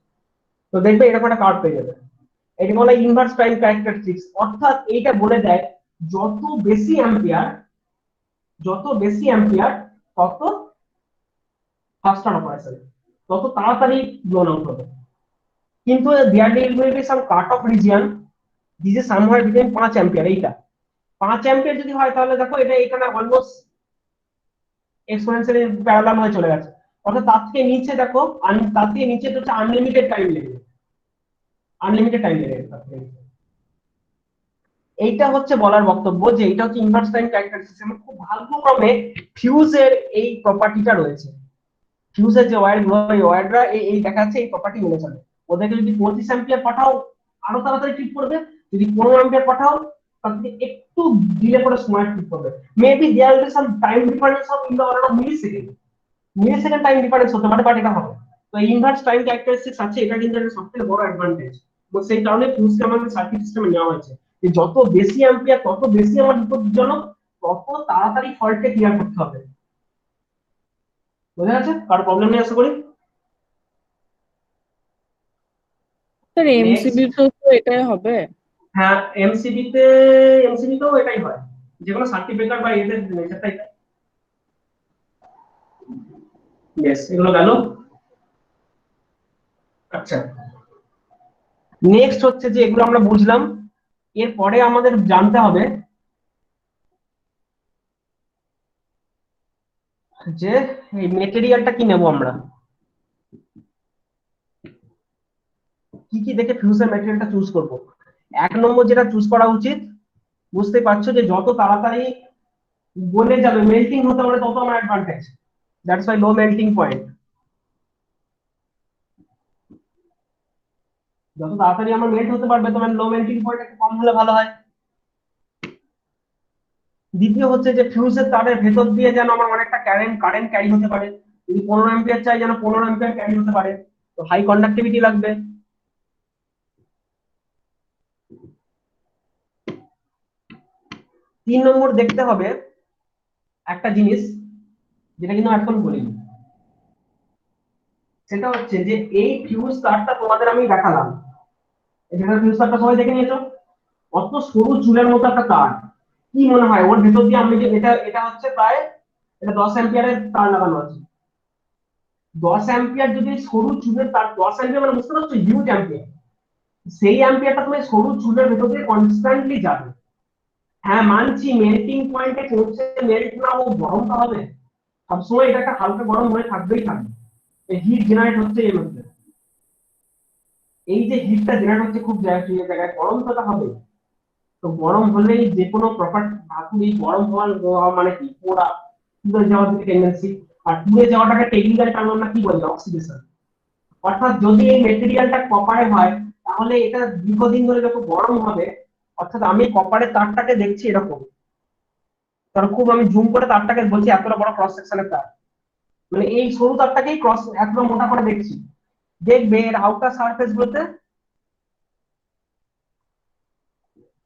তো দেখবে এরকম একটা কার্ভ পেয়ে যাবে। এটা বলা ইনভার্স টাইম ক্যারেক্টারিস্টিক্স। অর্থাৎ এইটা বলে দেয় যত বেশি অ্যাম্পিয়ার তত ফাস্টার অপারেশন, তত তাড়াতাড়ি ব্লোন আউট হবে। কিন্তু there will be some cut off region this is somewhere between 5 ampere. এইটা 5 অ্যাম্পিয়ার যদি হয় তাহলে দেখো এটা এখানে অলমোস্ট এক্সপোনেনশিয়ালি প্যারালাল হয়ে চলে গেছে। অর্থাৎ তার থেকে নিচে দেখো, তার থেকে নিচে হচ্ছে আনলিমিটেড টাইম লেগে যাবে। এইটা হচ্ছে বলার বক্তব্য যে এটা হচ্ছে ইনভার্স টাইম ক্যারেক্টারিস্টিক্স। এবং খুব ভাগ্যক্রমে ফিউজের এই প্রপার্টিটা রয়েছে। ফিউজের যে ওয়্যারগুলো, এই ওয়্যাররা এই দেখা যাচ্ছে এই প্রপার্টি মেনে চলে। ওদেরকে যদি 25 অ্যাম্পিয়ার পাঠাও আরো তাড়াতাড়ি ট্রিট করবে, যদি 15 অ্যাম্পিয়ার পাঠাও তার থেকে একটু ডিলে করে সময় ট্রিট করবে। Maybe there will be some time difference of in the order of millisecond time difference হতে পারে, বাট এটা হবে। তো ইনভার্স টাইম ক্যারেক্টারিস্টিক্স আছে, এটা কিন্তু একটা সবথেকে বড় অ্যাডভান্টেজ। তো সেই কারণে ফিউজকে আমাদের সার্কিট সিস্টেমে নেওয়া হয়েছে যে যত বেশি অ্যাম্পিয়ার তত বেশি আমার বিপজ্জনক, তত তাড়াতাড়ি ফল্টকে ক্লিয়ার করতে হবে। বোঝা যাচ্ছে? কারো প্রবলেম নেই আশা করি। স্যার এমসিবি তো এটাই হবে। হ্যাঁ, এমসিবিতেও এটাই হয়, যে কোনো সার্কিট ব্রেকার বা এদের নেচারটাই। यस, এগুলো গেল। আচ্ছা, নেক্সট হচ্ছে যে এগুলো আমরা বুঝলাম, এরপরে আমাদের জানতে হবে যে এই মেটেরিয়ালটা কি নেব আমরা, কি দেখে ফিউজের ম্যাটেরিয়ালটা চুজ করব। 1 নম্বর যেটা চুজ করা উচিত, বুঝতে পারছো যে যত তাড়াতাড়ি গলে যাবে, মেল্টিং হতে পারে, তত আমার advantage. That's why low melting point. যত তাড়াতাড়ি আমার মেল্ট হতে পারবে তোমার লো মেল্টিং পয়েন্ট একটু কম হলে ভালো হয়। দ্বিতীয় হচ্ছে যে ফিউজের তারের ভেতর দিয়ে যেন আমার অনেকটা কারেন্ট ক্যারি হতে পারে। যদি 15 অ্যাম্পিয়ার চাই, যেন 15 অ্যাম্পিয়ার ক্যারি হতে পারে, তো হাই কন্ডাক্টিভিটি লাগবে। 3 নম্বর দেখতে হবে একটা জিনিস, যেটা কিন্তু এখন বলিনি, সেটা হচ্ছে যে এই ফিউজ তারটা তোমাদের আমি দেখালাম, এটা ফিউজ তারটা সবাই দেখে নিয়েছো, অত সরু চুলের মতো একটা তার। কি মনে হয় ওর ভেতর দিয়ে আমি যে এটা হচ্ছে প্রায় এটা 10 অ্যাম্পিয়ারের তার লাগানো আছে। 10 অ্যাম্পিয়ার যদি সরু চুলের তার, 10 অ্যাম্পিয়ার মানে বুঝতে পারছো হিউজ অ্যাম্পিয়ার। সেই অ্যাম্পিয়ারটা তুমি সরু চুলের ভেতর দিয়ে কনস্ট্যান্টলি যাবে। হ্যাঁ মানছি মেল্টিং পয়েন্টে পৌঁছে মেল্ট না ও গরমটা হবে, সবসময় এটা একটা হালকা গরম হয়ে থাকবে। এই হিট জেনারেট হচ্ছে এর মধ্যে, এই যে হিটটা জেনারেট হচ্ছে খুব জায়গায় গরম তো হবে। তো গরম হলেই যে কোনো প্রপার্টি ধাতুর এই গরম হওয়া মানে কি পুরা পুড়ে যাওয়ার দিকে টেন্ডেন্সি। আর পুড়ে যাওয়াটাকে টেকনিক্যাল টার্ম আমরা কি বলি? অক্সিডেশন। অর্থাৎ যদি এই মেটেরিয়ালটা কপারে হয়, তাহলে এটা দীর্ঘদিন ধরে যখন গরম হবে, অর্থাৎ আমি কপারের তারটাকে দেখছি এরকম, কারণ খুব আমি জুম করে তারটাকে বলছি, এতটা বড় ক্রস সেকশনের তার, মানে এই সরু তারটাকেই ক্রস এতটা মোটা করে দেখছি, দেখবে এর আউটার সারফেস গুলোতে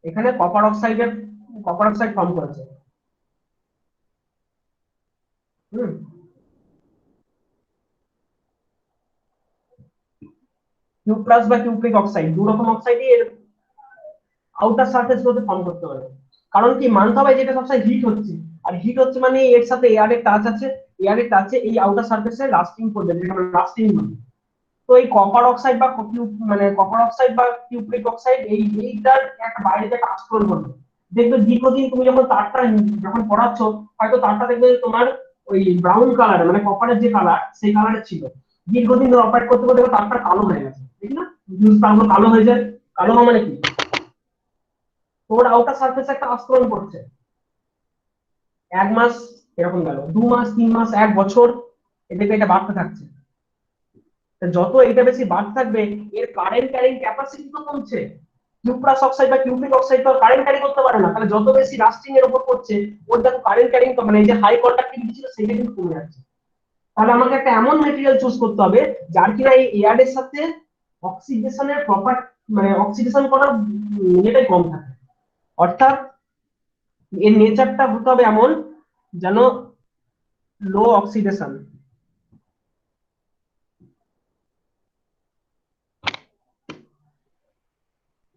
এখানে কপার অক্সাইড ফর্ম করেছে। হুম, কিউ প্লাস বা কিউপ্রিক অক্সাইড, দু রকম অক্সাইডই এর আউটার সারফেস গুলোতে ফর্ম করতে পারে। কারণ কি মানতে হবে, যেটা সবসময় হিট হচ্ছে, আর হিট হচ্ছে মানে এর সাথে এয়ারের টাচ আছে, এয়ারের টাচে এই আউটার সারফেসে লাস্টিং করবে, যেটা আমরা লাস্টিং বলি। তো এই কপার অক্সাইড বা কপার অক্সাইড বা কিউপ্রিক অক্সাইড এইটার একটা বাইরে একটা আস্তরণ করবে। দেখবে দীর্ঘদিন তুমি যখন তারটা যখন পড়াচ্ছ, হয়তো তারটা দেখবে তোমার ওই ব্রাউন কালার, মানে কপারের যে কালার সেই কালারের ছিল, দীর্ঘদিন ধরে অপারেট করতে করতে তারটা কালো হয়ে গেছে, ঠিক না? তারগুলো কালো হয়ে যায়, কালো হওয়া মানে কি, তোর আউটার সারফেসে একটা আস্তরণ পড়ছে। 1 মাস এরকম গেল, 2 মাস, 3 মাস, 1 বছর, এদিকে এটা বাড়তে থাকছে। যত এটা বেশি বাড়তে থাকবে, এর কারেন্ট ক্যারিং ক্যাপাসিটি তো কমছে। কিউপ্রাস অক্সাইড বা কিউপ্রিক অক্সাইড তো কারেন্ট ক্যারি করতে পারে না, তাহলে যত বেশি লাস্টিং এর উপর করছে, ওর দেখো কারেন্ট ক্যারিং, মানে এই যে হাই কন্ডাক্টিভিটি ছিল সেটা কিন্তু কমে যাচ্ছে। তাহলে আমাকে একটা এমন মেটেরিয়াল চুজ করতে হবে যার কিনা এই এয়ারের সাথে অক্সিডেশনের প্রপার, মানে অক্সিডেশন করার ইয়েটাই কম থাকে। অর্থাৎ এর নেচারটা হতে হবে এমন যেন লো অক্সিডেশন।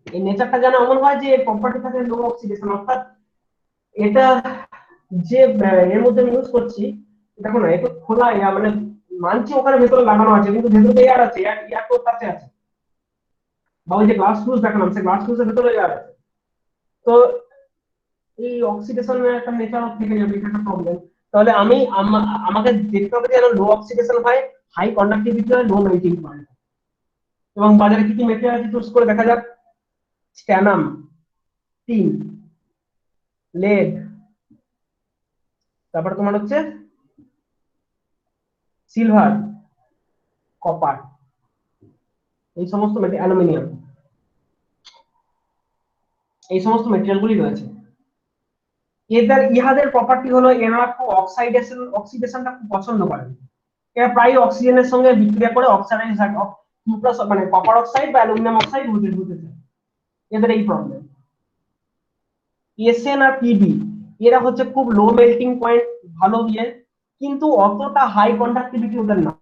এই নেচারটা যেন এমন হয় যে প্রপার্টি থাকে লো অক্সিডেশন। অর্থাৎ এটা যে এর মধ্যে আমি ইউজ করছি, দেখো না, এটা খোলা মানে মানছি ওখানে ভেতরে লাগানো আছে, কিন্তু ভেতরে এয়ার আছে, এয়ার তো কাছে আছে। বা ওই যে গ্লাস ফ্লুজ দেখালাম, সেই গ্লাস ফ্লুজের ভেতরে এয়ার আছে। তো এই অক্সিডেশনের একটা নেচার থেকে যাবে, এটা একটা প্রবলেম। তাহলে আমাকে দেখতে হবে যেন লো অক্সিডেশন হয়, হাই কন্ডাক্টিভিটি হয়, লো মেল্টিং পয়েন্ট। এবং বাজারে কি কি মেটেরিয়াল চুজ করে দেখা যাক। স্ট্যানাম, টিন, লেড, তারপরে তোমার হচ্ছে সিলভার, কপার, এই সমস্ত অ্যালুমিনিয়াম, এই সমস্ত মেটেরিয়াল গুলি রয়েছে। ইহাদের প্রপার্টি হলো এরা খুব অক্সিডেশনটা খুব পছন্দ করে। এরা প্রায় অক্সিজেনের সঙ্গে বিক্রিয়া করে অক্সাইডাইজ মানে কপার অক্সাইড বা অ্যালুমিনিয়াম অক্সাইড হতে চায়। এদের এই প্রবলেম। এসএন আর পিবি এরা হচ্ছে খুব লো মেল্টিং পয়েন্ট, ভালো ইয়ে, কিন্তু অতটা হাই কন্ডাক্টিভিটি ওদের না,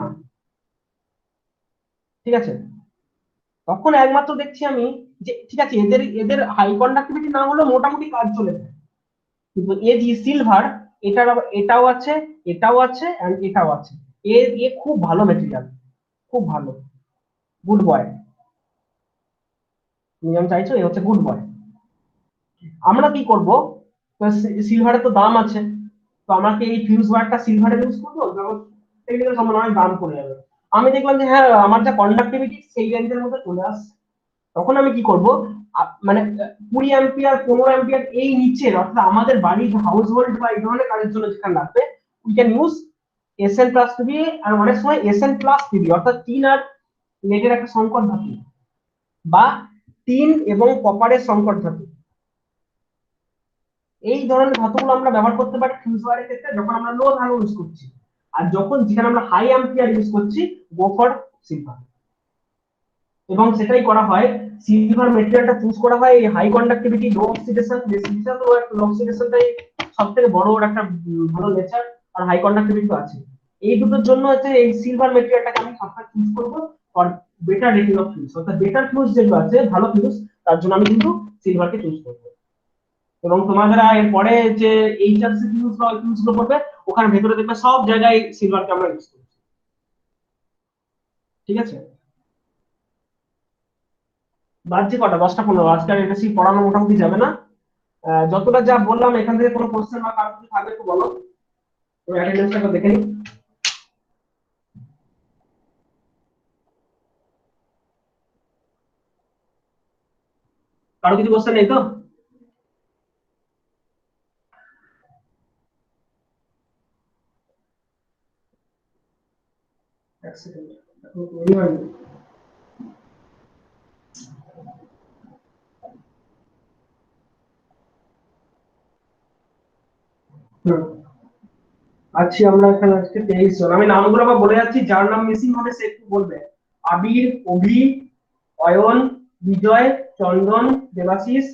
ঠিক আছে? তখন একমাত্র দেখছি আমি যে ঠিক আছে, এদের হাই কন্ডাক্টিভিটি না হলেও মোটামুটি কাজ চলে যায়। কিন্তু এই যে সিলভার, এটাও আছে, এটাও আছে, এন্ড এটাও আছে। এ খুব ভালো মেটেরিয়াল, খুব ভালো, গুড বয়। তুমি যেমন চাইছো, এ হচ্ছে গুড বয়। আমরা কি করব, সিলভারের তো দাম আছে, তো আমরা কি এই ফিউজ ওয়্যারটা সিলভারে ইউজ করবো? যখন টেকনিক্যাল সম্বন্ধে অনেক দাম পড়ে যাবে। আমি দেখলাম যে হ্যাঁ, আমার যা কন্ডাক্টিভিটি সেই রেঞ্জের মধ্যে চলে আসছে, তখন আমি কি করব, মানে 20 অ্যাম্পিয়ার 15 অ্যাম্পিয়ার এই নিচের, অর্থাৎ আমাদের বাড়ির হাউস হোল্ড বা এই ধরনের কাজের জন্য যেখানে লাগবে, we can use SN plus PB. আর অনেক সময় এসএন প্লাস পিবি, অর্থাৎ টিন আর লেডের একটা সংকর ধাতু, বা টিন এবং কপারের সংকর ধাতু, এই ধরনের ধাতুগুলো আমরা ব্যবহার করতে পারি ফিউজ ওয়্যারের ক্ষেত্রে যখন আমরা লো ভ্যালু ইউজ করছি। আর যখন যেখানে আমরা হাই অ্যাম্পিয়ার ইউজ করছি, গো ফর সিলভার। এবং সেটাই করা হয়, সিলভার মেটেরিয়ালটা চুজ করা হয় এই হাই কন্ডাক্টিভিটি, লো অক্সিডেশন। লো অক্সিডেশনটাই সবথেকে বড় ওর একটা ভালো নেচার, আর হাই কন্ডাক্টিভিটি আছে। এই দুটোর জন্য হচ্ছে এই সিলভার মেটেরিয়ালটাকে আমি সবসময় চুজ করব for better rating of fuse. অর্থাৎ বেটার ফিউজ যেগুলো আছে, ভালো ফিউজ, তার জন্য আমি কিন্তু সিলভারকে চুজ করব। এবং তোমাদের এরপরে যে এইচআরসি ফিউজ বা ফিউজ গুলো পড়বে, ওখানে ভেতরে দেখবে সব জায়গায় সিলভারকে আমরা ইউজ করছি, ঠিক আছে? বাজছে কটা? 10টা 15। আজকে আর বেশি পড়ানো মোটামুটি যাবে না। যতটা যা বললাম, এখান থেকে কোনো কোশ্চেন বা কারো কিছু থাকলে একটু বলো, তো অ্যাটেন্ডেন্সটা দেখে নিই। কারো কিছু কোশ্চেন নেই তো? এক সেকেন্ড, তৈরি হয়নি। আচ্ছা, আমরা এখানে আজকে 23 জন। আমি নামগুলো আবার বলে যাচ্ছি, যার নাম মিসিং হবে সে একটু বলবে। আবির, অভি, অয়ন, বিজয়, চন্দন, দেবাশিস,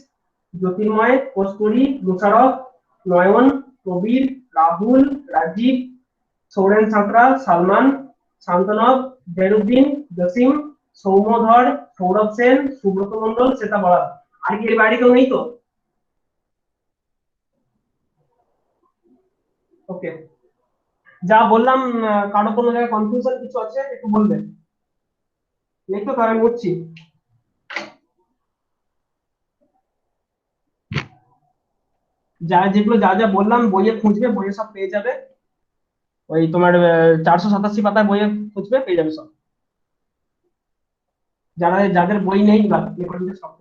জ্যোতির্ময়, কস্তুরী, মুশারফ, নয়ন, প্রবীর, রাহুল, রাজীব, সৌরেন সাঁতরা, সালমান, শান্তনব, জেরুদ্দিন, জসিম, সৌম্যধর, সৌরভ সেন, সুব্রত মন্ডল, শ্বেতা বড়া। আর কি এর বাইরে কেউ নেই তো? ওকে, যা বললাম কারো কোনো জায়গায় কনফিউশন কিছু আছে একটু বলবেন। নেই তো তাহলে আমি উঠছি। যা যা বললাম বইয়ে খুঁজবে, বইয়ে সব পেয়ে যাবে। ওই তোমার 487 পাতায় বইয়ে খুঁজবে, পেয়ে যাবে সব। যাদের বই নেই বা রেকর্ডিং সব